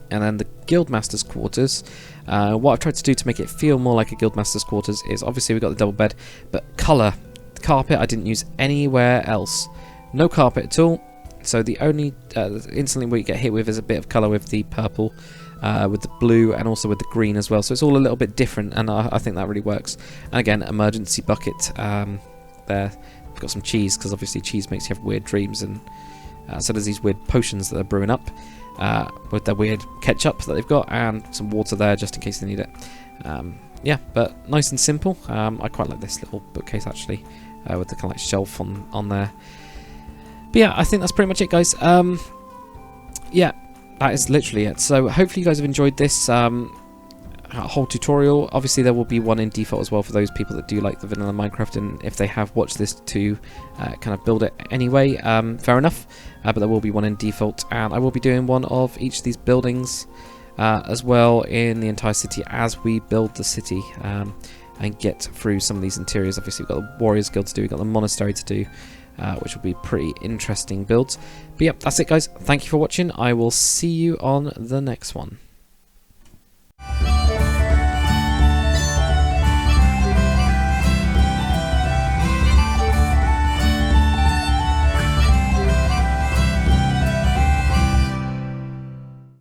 And then the Guildmaster's quarters. What I've tried to do to make it feel more like a Guildmaster's quarters is, obviously we've got the double bed, but colour. Carpet I didn't use anywhere else. No carpet at all. So the only instantly what you get hit with is a bit of colour with the purple, with the blue, and also with the green as well. So it's all a little bit different, and I think that really works. And again, emergency bucket there. We've got some cheese, because obviously cheese makes you have weird dreams, and so there's these weird potions that are brewing up with their weird ketchup that they've got, and some water there just in case they need it. Yeah, but nice and simple. I quite like this little bookcase actually, with the kind of like shelf on there. But yeah, I think that's pretty much it, guys. Yeah, that is literally it. So hopefully you guys have enjoyed this whole tutorial. Obviously there will be one in default as well for those people that do like the vanilla Minecraft, and if they have watched this to kind of build it anyway, fair enough. But there will be one in default, and I will be doing one of each of these buildings as well in the entire city as we build the city and get through some of these interiors. Obviously we've got the Warriors Guild to do, we've got the Monastery to do, which will be pretty interesting builds. But yeah, that's it, guys. Thank you for watching. I will see you on the next one.